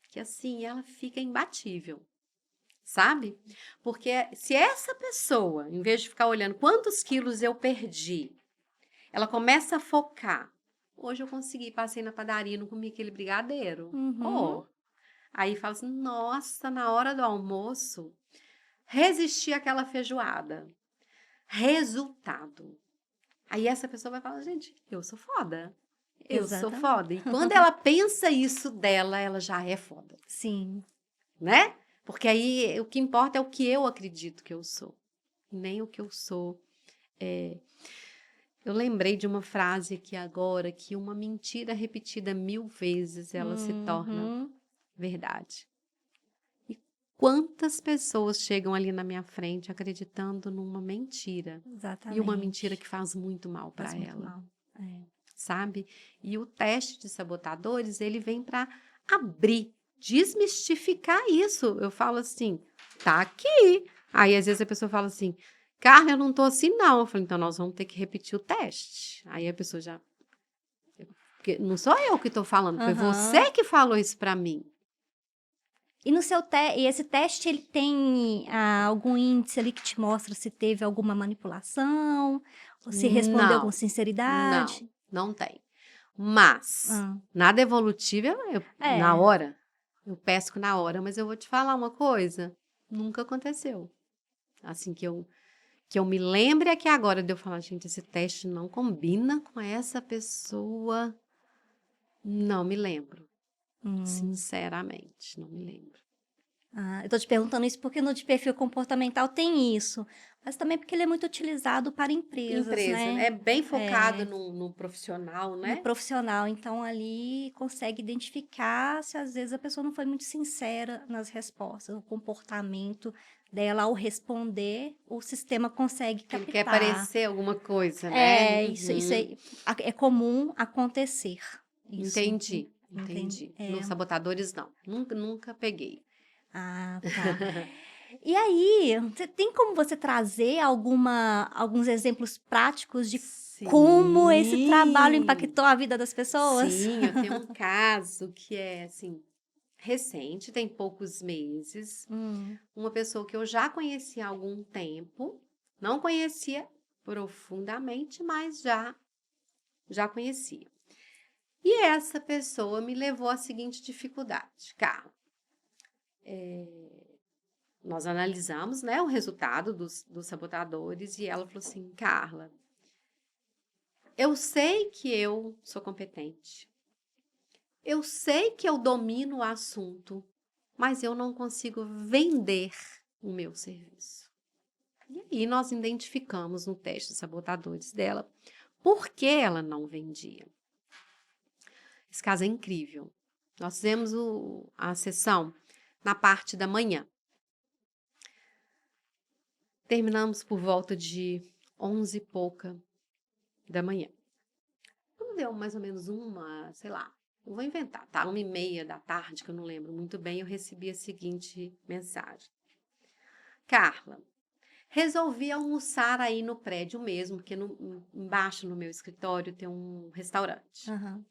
que assim ela fica imbatível. Sabe? Porque se essa pessoa, em vez de ficar olhando quantos quilos eu perdi, ela começa a focar. Hoje eu consegui, passei na padaria, não comi aquele brigadeiro. Uhum. Oh, aí fala assim, nossa, na hora do almoço, resisti àquela feijoada. Resultado. Aí essa pessoa vai falar, gente, eu sou foda. Eu sou Exatamente. foda. E quando ela pensa isso dela, ela já é foda. Sim. Né? Porque aí o que importa é o que eu acredito que eu sou, nem o que eu sou. Eu lembrei de uma frase aqui agora, que uma mentira repetida 1000 vezes, ela se torna Uhum. verdade. E quantas pessoas chegam ali na minha frente acreditando numa mentira? E uma mentira Exatamente. que faz muito mal Faz para muito ela, mal. É. sabe? E o teste de sabotadores, ele vem para abrir, desmistificar isso. Eu falo assim, tá aqui. Aí às vezes a pessoa fala assim, Carla, eu não tô assim não. Eu falo, então nós vamos ter que repetir o teste. Aí a pessoa já, porque não sou eu que tô falando, foi Aham. você que falou isso para mim. E no seu e esse teste ele tem algum índice ali que te mostra se teve alguma manipulação, ou se respondeu com Não, sinceridade? não tem. Mas, Hã. nada evolutivo, na É. hora, eu pesco na hora, mas eu vou te falar uma coisa, nunca aconteceu. Assim, que eu me lembre aqui agora de eu falar, gente, esse teste não combina com essa pessoa. Não me lembro. Hum. Sinceramente, não me lembro. Eu tô te perguntando isso porque no de perfil comportamental tem isso, mas também porque ele é muito utilizado para empresas, Empresa, né. é bem focado É. no profissional, No né? profissional, então ali consegue identificar se às vezes a pessoa não foi muito sincera nas respostas, o comportamento dela ao responder, o sistema consegue Ele quer captar. parecer alguma coisa, né? Isso Uhum. é comum acontecer, isso, entende? Entendi. Nos sabotadores, não. Nunca, nunca peguei. Tá. E aí, você tem como você trazer alguns exemplos práticos de como esse trabalho Sim, impactou a vida das pessoas? sim, eu tenho um caso que é assim, recente, tem poucos meses. Hum, Uma pessoa que eu já conhecia há algum tempo, não conhecia profundamente, mas já conhecia. E essa pessoa me levou à seguinte dificuldade, Carla. Nós analisamos, né, o resultado dos sabotadores e ela falou assim, Carla, eu sei que eu sou competente. Eu sei que eu domino o assunto, mas eu não consigo vender o meu serviço. E aí nós identificamos no teste de sabotadores dela por que ela não vendia. Esse caso é incrível. Nós fizemos a sessão na parte da manhã. Terminamos por volta de 11 e pouca da manhã. Quando deu mais ou menos sei lá, Eu vou inventar, tá? 1h30 da tarde, que eu não lembro muito bem, eu recebi a seguinte mensagem. Carla, resolvi almoçar aí no prédio mesmo, porque embaixo no meu escritório tem um restaurante. Aham.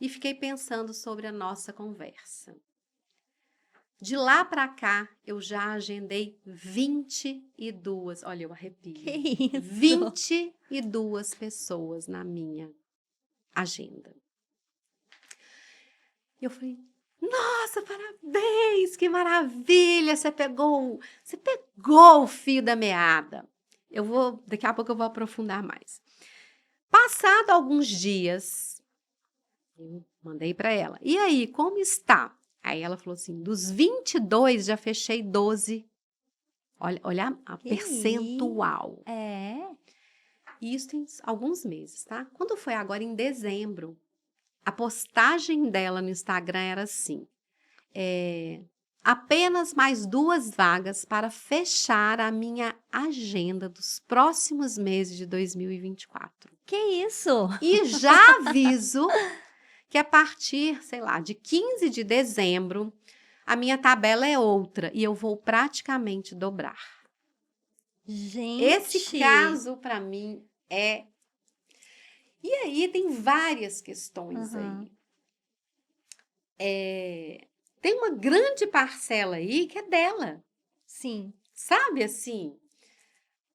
E fiquei pensando sobre a nossa conversa. De lá para cá, eu já agendei 22, olha, eu arrepio. Que isso? 22 pessoas na minha agenda. Eu falei, nossa, parabéns, que maravilha, você pegou o fio da meada. Daqui a pouco eu vou aprofundar mais. Passado alguns dias, eu mandei para ela. E aí, como está? Aí ela falou assim, dos 22 já fechei 12. Olha a Que percentual. É. E isso tem alguns meses, tá? Quando foi agora em dezembro, a postagem dela no Instagram era assim, apenas mais 2 vagas para fechar a minha agenda dos próximos meses de 2024. Que isso? E já aviso que a partir, sei lá, de 15 de dezembro, a minha tabela é outra e eu vou praticamente dobrar. Esse Gente. caso, para mim, é... E aí, tem várias questões Aham. aí. Tem uma grande parcela aí que é dela. Sim. Sabe assim?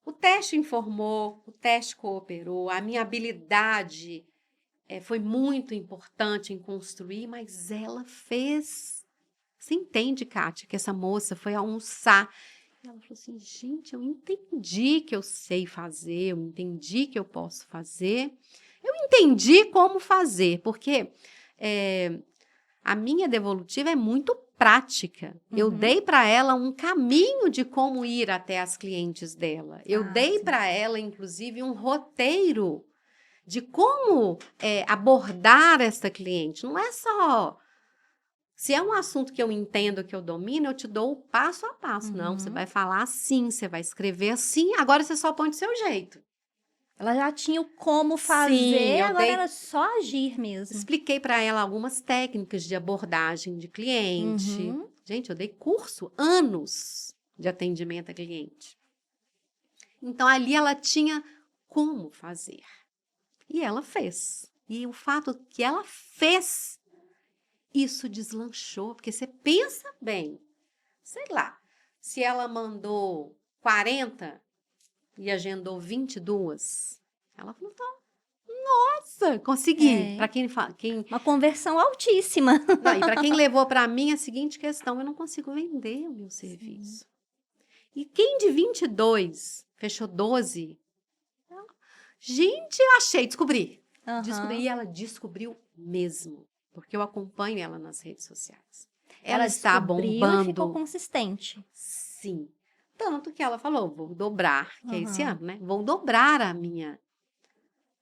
O teste informou, o teste cooperou, a minha habilidade foi muito importante em construir, mas ela fez. Você entende, Kátia, que essa moça foi almoçar. E ela falou assim, gente, eu entendi que eu sei fazer, eu entendi que eu posso fazer. Eu entendi como fazer, porque a minha devolutiva é muito prática. Eu dei para ela um caminho de como ir até as clientes dela. Eu dei para ela, inclusive, um roteiro de como abordar essa cliente. Não é só... Se é um assunto que eu entendo, que eu domino, eu te dou o passo a passo. Não, você vai falar assim, você vai escrever assim, agora você só põe do seu jeito. Ela já tinha o como Sim, fazer, eu agora era só agir mesmo. expliquei para ela algumas técnicas de abordagem de cliente. Uhum. Gente, eu dei curso, anos de atendimento a cliente. Então, ali ela tinha como fazer. E ela fez. E o fato que ela fez, isso deslanchou. Porque você pensa bem, sei lá, se ela mandou 40 e agendou 22, ela falou, nossa, consegui. Para quem Uma conversão altíssima. Não, e para quem levou para mim a seguinte questão, eu não consigo vender o meu serviço. E quem de 22 fechou 12? Gente, eu achei, descobri. Descobri, e ela descobriu mesmo, porque eu acompanho ela nas redes sociais. Ela está descobriu e ficou bombando. consistente. Sim. Tanto que ela falou, vou dobrar, que é esse ano, né? Vou dobrar a minha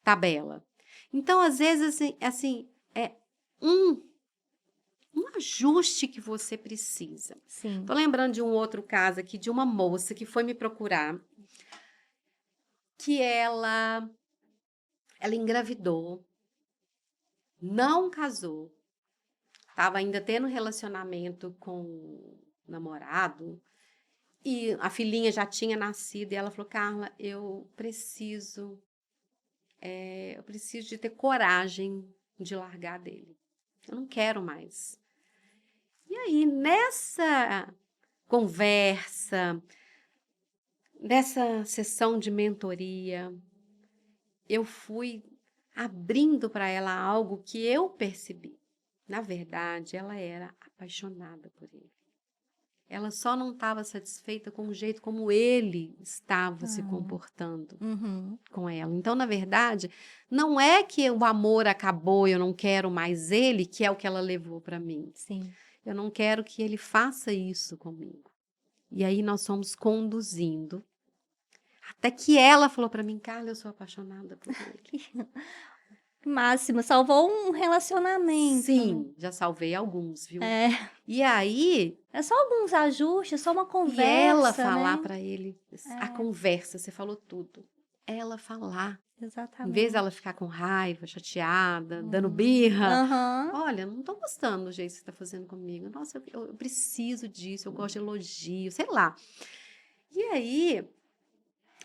tabela. Então, às vezes, assim é um ajuste que você precisa. Sim. Tô lembrando de um outro caso aqui, de uma moça que foi me procurar, que ela engravidou, não casou, estava ainda tendo relacionamento com o namorado, e a filhinha já tinha nascido, e ela falou, Carla, eu preciso de ter coragem de largar dele. Eu não quero mais. E aí, nessa conversa, nessa sessão de mentoria, eu fui abrindo para ela algo que eu percebi. Na verdade, ela era apaixonada por ele. Ela só não estava satisfeita com o jeito como ele estava se comportando com ela. Então, na verdade, não é que o amor acabou, eu não quero mais ele, que é o que ela levou para mim. Sim. Eu não quero que ele faça isso comigo. E aí nós fomos conduzindo. Até que ela falou para mim, Carla, eu sou apaixonada por ele. Máximo, salvou um relacionamento. Sim, já salvei alguns, viu? E aí... É só alguns ajustes, só uma conversa, E ela falar né? para ele, a conversa, você falou tudo. ela falar. Em vez Exatamente. dela ficar com raiva, chateada, dando birra. Aham. Olha, não tô gostando do jeito que você tá fazendo comigo. Nossa, eu preciso disso, eu gosto de elogio, sei lá. E aí,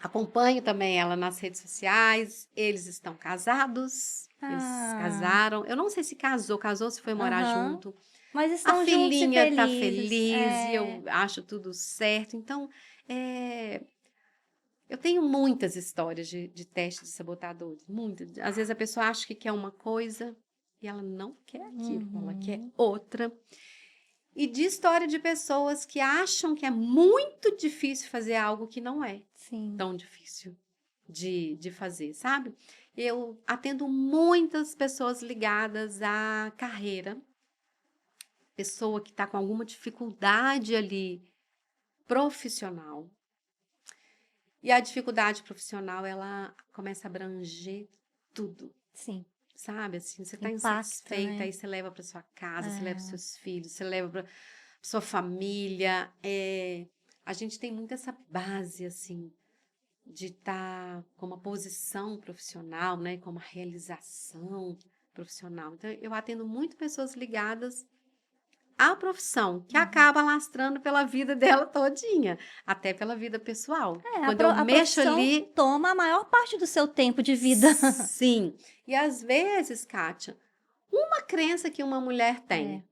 acompanho também ela nas redes sociais. Eles estão casados, eles Ah, casaram. Eu não sei se casou, se foi morar aham. junto. Mas A estão juntos e filhinha tá felizes. feliz e É, eu acho tudo certo. Então, eu tenho muitas histórias de teste de sabotadores, muitas. Às vezes a pessoa acha que quer uma coisa e ela não quer aquilo, ela quer uhum, outra. E de história de pessoas que acham que é muito difícil fazer algo que não é sim. tão difícil de fazer, sabe? Eu atendo muitas pessoas ligadas à carreira, pessoa que está com alguma dificuldade ali profissional. E a dificuldade profissional, ela começa a abranger tudo, Sim. sabe? Assim, você está Impacta, insatisfeita, né? aí você leva para sua casa, você leva para É, seus filhos, você leva para sua família. A gente tem muito essa base, assim, de estar com uma posição profissional, né? Com uma realização profissional. Então, eu atendo muito pessoas ligadas à profissão, que uhum. acaba lastrando pela vida dela todinha, até pela vida pessoal. É, Quando eu a mexo profissão ali, toma a maior parte do seu tempo de vida. sim. E às vezes, Kátia, uma crença que uma mulher É. tem,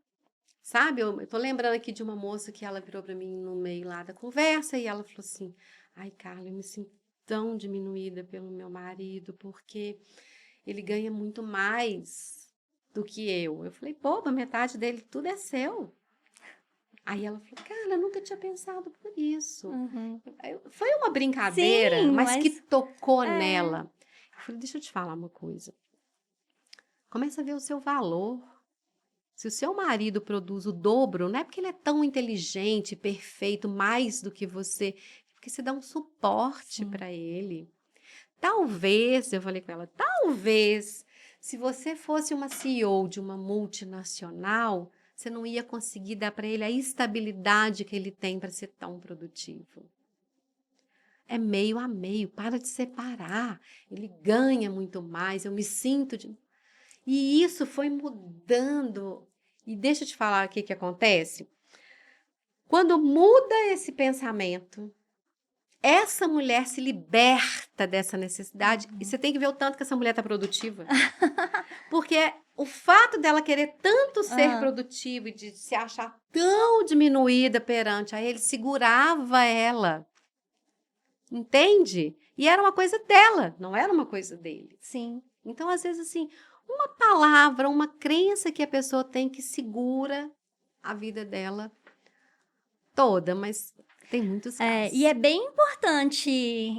sabe? Eu tô lembrando aqui de uma moça que ela virou para mim no meio lá da conversa e ela falou assim: ai, Carla, eu me sinto tão diminuída pelo meu marido, porque ele ganha muito mais do que eu. Eu falei, pô, a metade dele tudo é seu. Aí ela falou, cara, eu nunca tinha pensado por isso. Uhum. Foi uma brincadeira, Sim, mas que mas tocou é. nela. Eu falei, deixa eu te falar uma coisa. Começa a ver o seu valor. Se o seu marido produz o dobro, não é porque ele é tão inteligente, perfeito, mais do que você, é porque você dá um suporte Sim. para ele. Talvez, eu falei com ela, talvez, se você fosse uma CEO de uma multinacional, você não ia conseguir dar para ele a estabilidade que ele tem para ser tão produtivo. É meio a meio, para de separar. Ele ganha muito mais, eu me sinto de... E isso foi mudando. E deixa eu te falar o que que acontece. Quando muda esse pensamento, essa mulher se liberta dessa necessidade. E Uhum. você tem que ver o tanto que essa mulher está produtiva. Porque o fato dela querer tanto ser Hã. produtiva e de se achar tão diminuída perante a ele, segurava ela. Entende? E era uma coisa dela, não era uma coisa dele. Sim. Então, às vezes, assim, uma palavra, uma crença que a pessoa tem que segura a vida dela toda, mas tem muitos É, e casos. é bem importante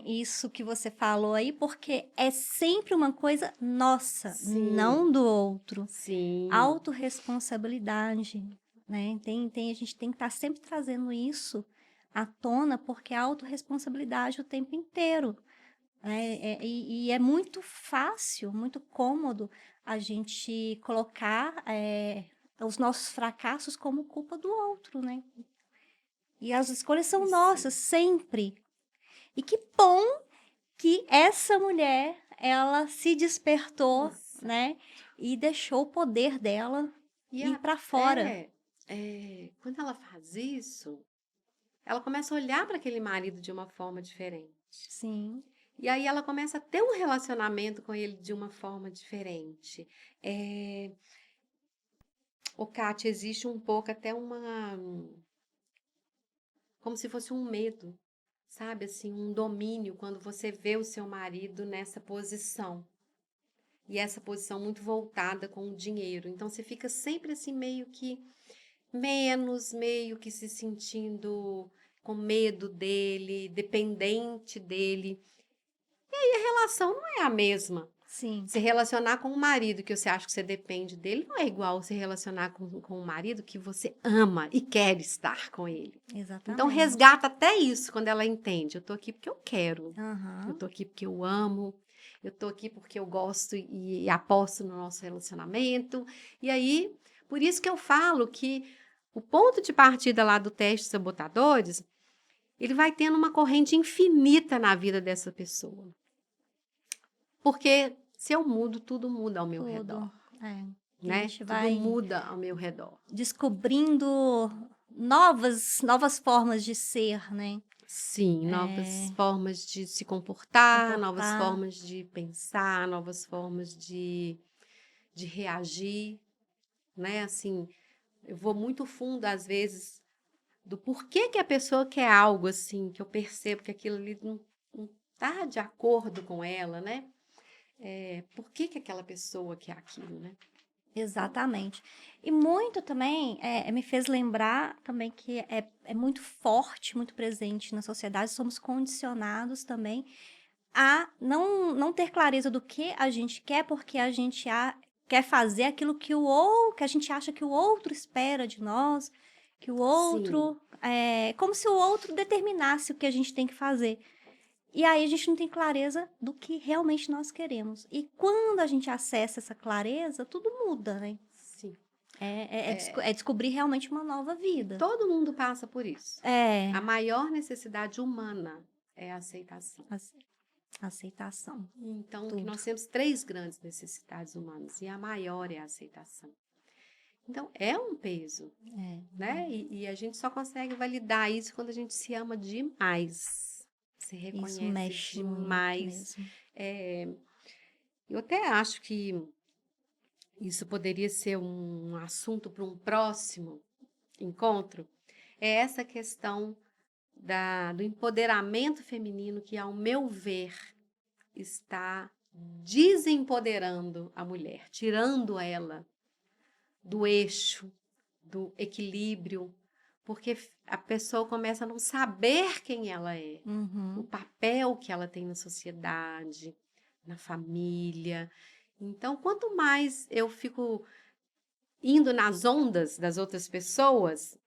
isso que você falou aí, porque é sempre uma coisa nossa, Sim, não do outro. sim, Autorresponsabilidade, né? A gente tem que estar sempre trazendo isso à tona, porque é autorresponsabilidade o tempo inteiro. E é muito fácil, muito cômodo a gente colocar os nossos fracassos como culpa do outro, né? E as escolhas são isso. nossas, sempre. E que bom que essa mulher, ela se despertou, Exato. né? E deixou o poder dela E ir para fora. até quando ela faz isso, ela começa a olhar para aquele marido de uma forma diferente. Sim. E aí ela começa a ter um relacionamento com ele de uma forma diferente. É, Kátia, existe um pouco até como se fosse um medo, sabe? Assim, um domínio quando você vê o seu marido nessa posição. E essa posição muito voltada com o dinheiro. Então você fica sempre assim meio que menos, meio que se sentindo com medo dele, dependente dele. E a relação não é a mesma. Sim, Se relacionar com um marido que você acha que você depende dele não é igual se relacionar com um marido que você ama e quer estar com ele. Então exatamente. resgata até isso quando ela entende. Eu tô aqui porque eu quero. Eu Aham. tô aqui porque eu amo. Eu tô aqui porque eu gosto e aposto no nosso relacionamento. E aí, por isso que eu falo que o ponto de partida lá do teste de sabotadores, ele vai tendo uma corrente infinita na vida dessa pessoa. Porque se eu mudo, tudo muda ao meu redor, Tudo. É. A né? gente Tudo vai muda ao meu redor. descobrindo novas formas de ser, né? Sim, novas É, formas de se comportar, novas comportar. formas de pensar, novas formas de reagir, né? Assim, eu vou muito fundo, às vezes, do porquê que a pessoa quer algo, assim, que eu percebo que aquilo ali não tá de acordo com ela, né? Por que que aquela pessoa quer aquilo, né? Exatamente. E muito também, me fez lembrar também que é muito forte, muito presente na sociedade, somos condicionados também a não ter clareza do que a gente quer, porque a gente quer fazer aquilo que a gente acha que o outro espera de nós, que o Sim, outro, como se o outro determinasse o que a gente tem que fazer. E aí a gente não tem clareza do que realmente nós queremos. E quando a gente acessa essa clareza, tudo muda, né? sim. É descobrir realmente uma nova E vida. todo mundo passa por isso. A É, maior necessidade humana é a aceitação. ace- aceitação, Então, que tudo. nós temos três grandes necessidades humanas, e a maior é a aceitação. Então, é um peso, É, né? E a gente só consegue validar isso quando a gente se ama demais, se isso reconhece mexe muito demais. mesmo. Eu até acho que isso poderia ser um assunto para um próximo encontro, é essa questão do empoderamento feminino que, ao meu ver, está desempoderando a mulher, tirando ela do eixo, do equilíbrio, porque a pessoa começa a não saber quem ela é, o Uhum. papel que ela tem na sociedade, na família. Então, quanto mais eu fico indo nas ondas das outras pessoas,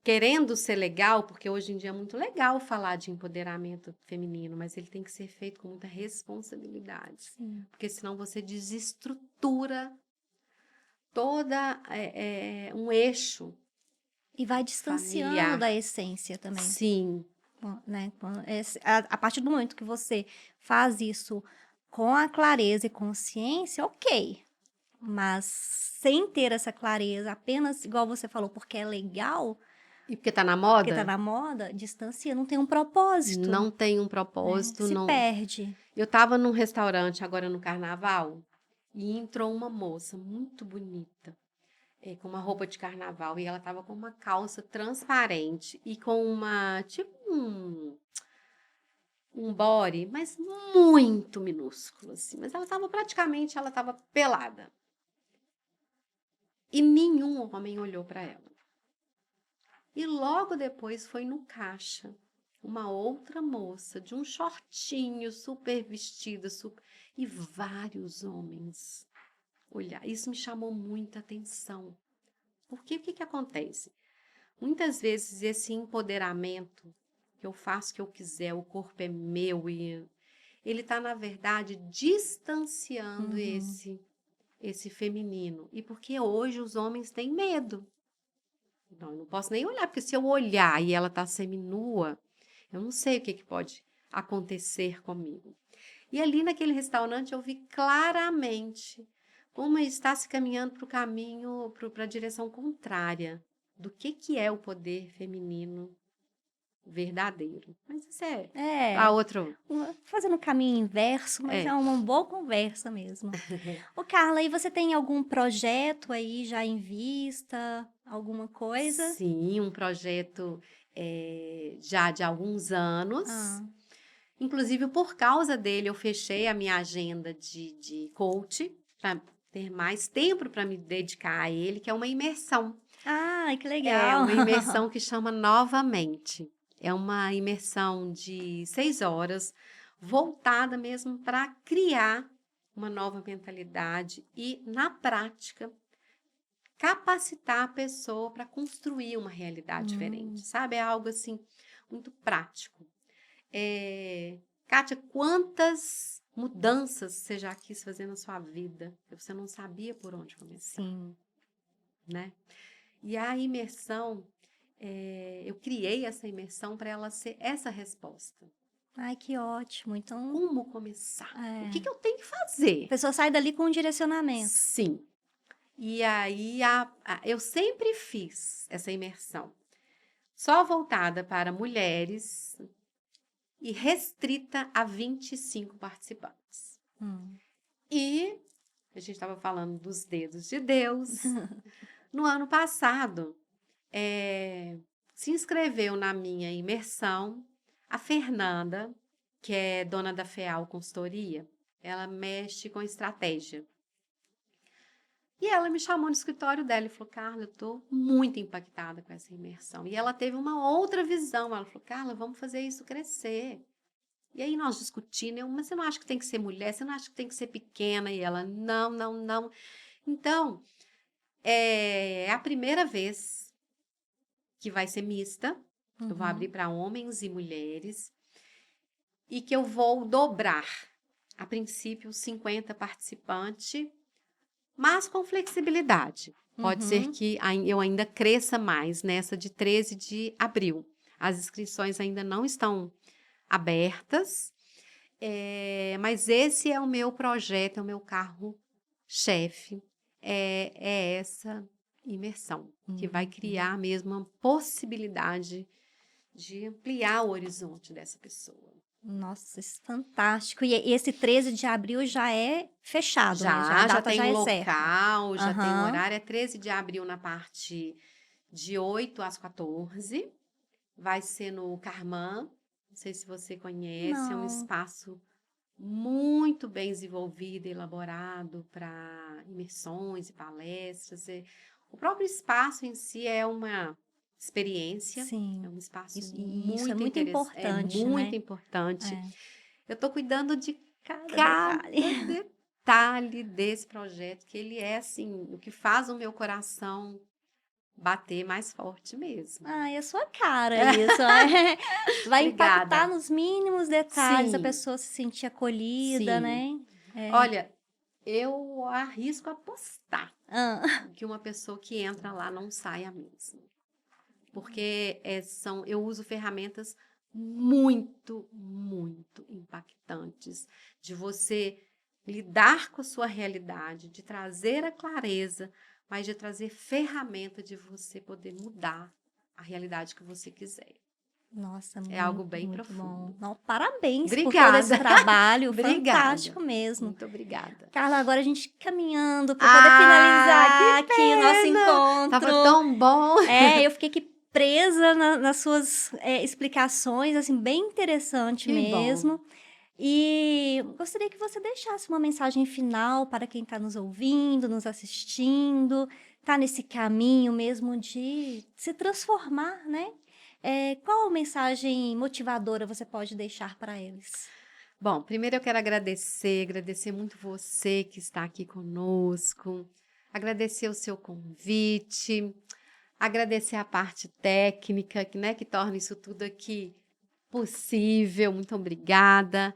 querendo ser legal, porque hoje em dia é muito legal falar de empoderamento feminino, mas ele tem que ser feito com muita responsabilidade, Sim. porque senão você desestrutura toda um eixo E vai distanciando familiar. da essência também, Sim, né? A partir do momento que você faz isso com a clareza e consciência, ok. Mas sem ter essa clareza, apenas, igual você falou, porque é legal, e porque tá na porque tá moda, na moda, distancia, não tem um propósito, não tem um né? propósito, Se não. perde. Eu estava num restaurante agora no carnaval e entrou uma moça muito bonita, com uma roupa de carnaval, e ela estava com uma calça transparente e com tipo um body, mas muito minúsculo, assim. Mas ela estava pelada. E nenhum homem olhou para ela. E logo depois foi no caixa uma outra moça de um shortinho super vestida, e vários homens olhar. Isso me chamou muita atenção. Porque o que acontece? Muitas vezes esse empoderamento que eu faço o que eu quiser, o corpo é meu, e ele está, na verdade, distanciando Uhum. esse feminino. E porque hoje os homens têm medo. Não, eu não posso nem olhar, porque se eu olhar e ela está seminua, eu não sei o que pode acontecer comigo. E ali naquele restaurante eu vi claramente como está se caminhando para o caminho, para a direção contrária do que é o poder feminino verdadeiro. Mas isso é É, a outro. fazendo o caminho inverso, mas é É, uma boa conversa mesmo. Ô, Carla, e você tem algum projeto aí já em vista? Alguma coisa? sim, um projeto já de alguns anos. Ah, Inclusive, por causa dele, eu fechei a minha agenda de coach para ter mais tempo para me dedicar a ele, que é uma imersão. ah, que É legal. uma imersão que chama Novamente. É uma imersão de 6 horas, voltada mesmo para criar uma nova mentalidade e, na prática, capacitar a pessoa para construir uma realidade diferente, Hum, sabe? É algo assim muito prático. Kátia, quantas mudanças você já quis fazer na sua vida que você não sabia por onde começar, sim. né? E a imersão, eu criei essa imersão para ela ser essa resposta. Ai, que ótimo. Então, Como começar? O que é, que eu tenho que a fazer? pessoa sai dali com um direcionamento. Sim. E aí, eu sempre fiz essa imersão, só voltada para mulheres e restrita a 25 participantes. Hum. E a gente estava falando dos dedos de Deus. No ano passado, se inscreveu na minha imersão a Fernanda, que é dona da FEAL Consultoria. Ela mexe com estratégia. E ela me chamou no escritório dela e falou: Carla, eu estou muito impactada com essa imersão. E ela teve uma outra visão. Ela falou: Carla, vamos fazer isso crescer. E aí nós discutindo, mas você não acha que tem que ser mulher? Você não acha que tem que ser pequena? E ela: não, não, não. Então, é a primeira vez que vai ser mista. Eu vou abrir para homens e mulheres. E que eu vou dobrar, a princípio, 50 participantes, mas com flexibilidade. Pode ser que eu ainda cresça mais nessa de 13 de abril. As inscrições ainda não estão abertas, mas esse é o meu projeto, é o meu carro-chefe, é essa imersão, que vai criar mesmo uma possibilidade de ampliar o horizonte dessa pessoa. Nossa, isso é fantástico. E esse 13 de abril já é fechado, né? A Já data tem já um é certa. local, já tem um Aham. horário. É 13 de abril na parte de 8 às 14. Vai ser no Carmã. Não sei se você conhece, é um Não. espaço muito bem desenvolvido, elaborado para imersões e palestras. O próprio espaço em si é uma experiência, é Sim. um espaço Isso é muito muito interessante, é importante, muito né? importante. É. Eu estou cuidando de Cada cada detalhe. detalhe desse projeto, que ele é assim, o que faz o meu coração bater mais forte mesmo. Ai, é sua cara isso. É. Vai impactar Obrigada. nos mínimos detalhes, a Sim, pessoa se sentir acolhida, sim. né? É. Olha, eu arrisco apostar Ah. que uma pessoa que entra lá não saia mesmo. Porque eu uso ferramentas muito, muito impactantes de você lidar com a sua realidade, de trazer a clareza, mas de trazer ferramenta de você poder mudar a realidade que você quiser. Nossa, É algo muito, bem muito bom. profundo. Não, parabéns por todo esse Obrigada, trabalho, obrigada, fantástico mesmo. muito obrigada. Carla, agora a gente caminhando para poder Ah, que finalizar aqui o nosso pena! encontro. Tava tão bom. Eu fiquei aqui presa nas suas explicações, assim, bem interessante Que bom. mesmo. E gostaria que você deixasse uma mensagem final para quem está nos ouvindo, nos assistindo, está nesse caminho mesmo de se transformar, né? Qual mensagem motivadora você pode deixar para eles? Bom, primeiro eu quero agradecer muito você que está aqui conosco, agradecer o seu convite, agradecer a parte técnica, que torna isso tudo aqui possível. Muito obrigada.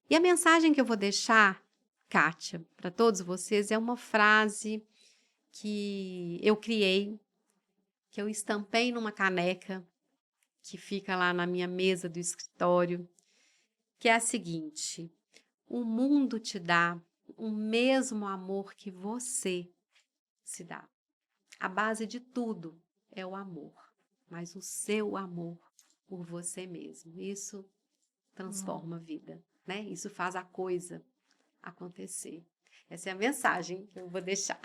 E a mensagem que eu vou deixar, Kátia, para todos vocês, é uma frase que eu criei, que eu estampei numa caneca, que fica lá na minha mesa do escritório, que é a seguinte: o mundo te dá o mesmo amor que você se dá. A base de tudo é o amor, mas o seu amor por você mesmo. Isso transforma a vida, né? Isso faz a coisa acontecer. Essa é a mensagem que eu vou deixar.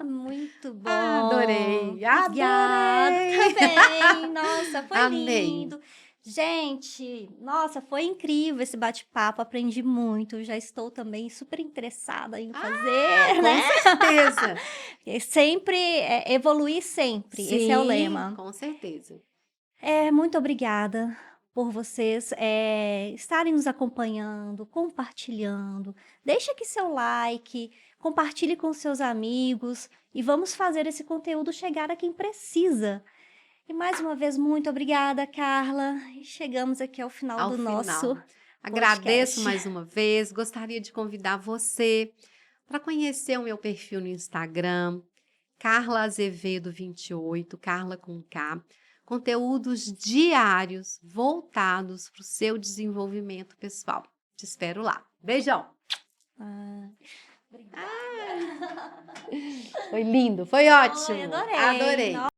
Muito bom. Adorei, Obrigada adorei! também. Nossa, foi Amei. lindo. Gente, nossa, foi incrível esse bate-papo. Aprendi muito. Já estou também super interessada em fazer, Com né? certeza. Sempre evoluir sempre. Esse é o Sim, lema. com certeza. Muito obrigada por vocês estarem nos acompanhando, compartilhando. Deixa aqui seu like, compartilhe com seus amigos e vamos fazer esse conteúdo chegar a quem precisa. E mais uma vez, muito obrigada, Carla. E chegamos aqui ao final Ao do nosso final. Agradeço podcast. mais uma vez. Gostaria de convidar você para conhecer o meu perfil no Instagram, Carla Azevedo 28, Carla com K. conteúdos diários voltados para o seu desenvolvimento pessoal. Te espero lá. Beijão! Obrigada. Foi lindo, foi ótimo. Ai, adorei. Adorei.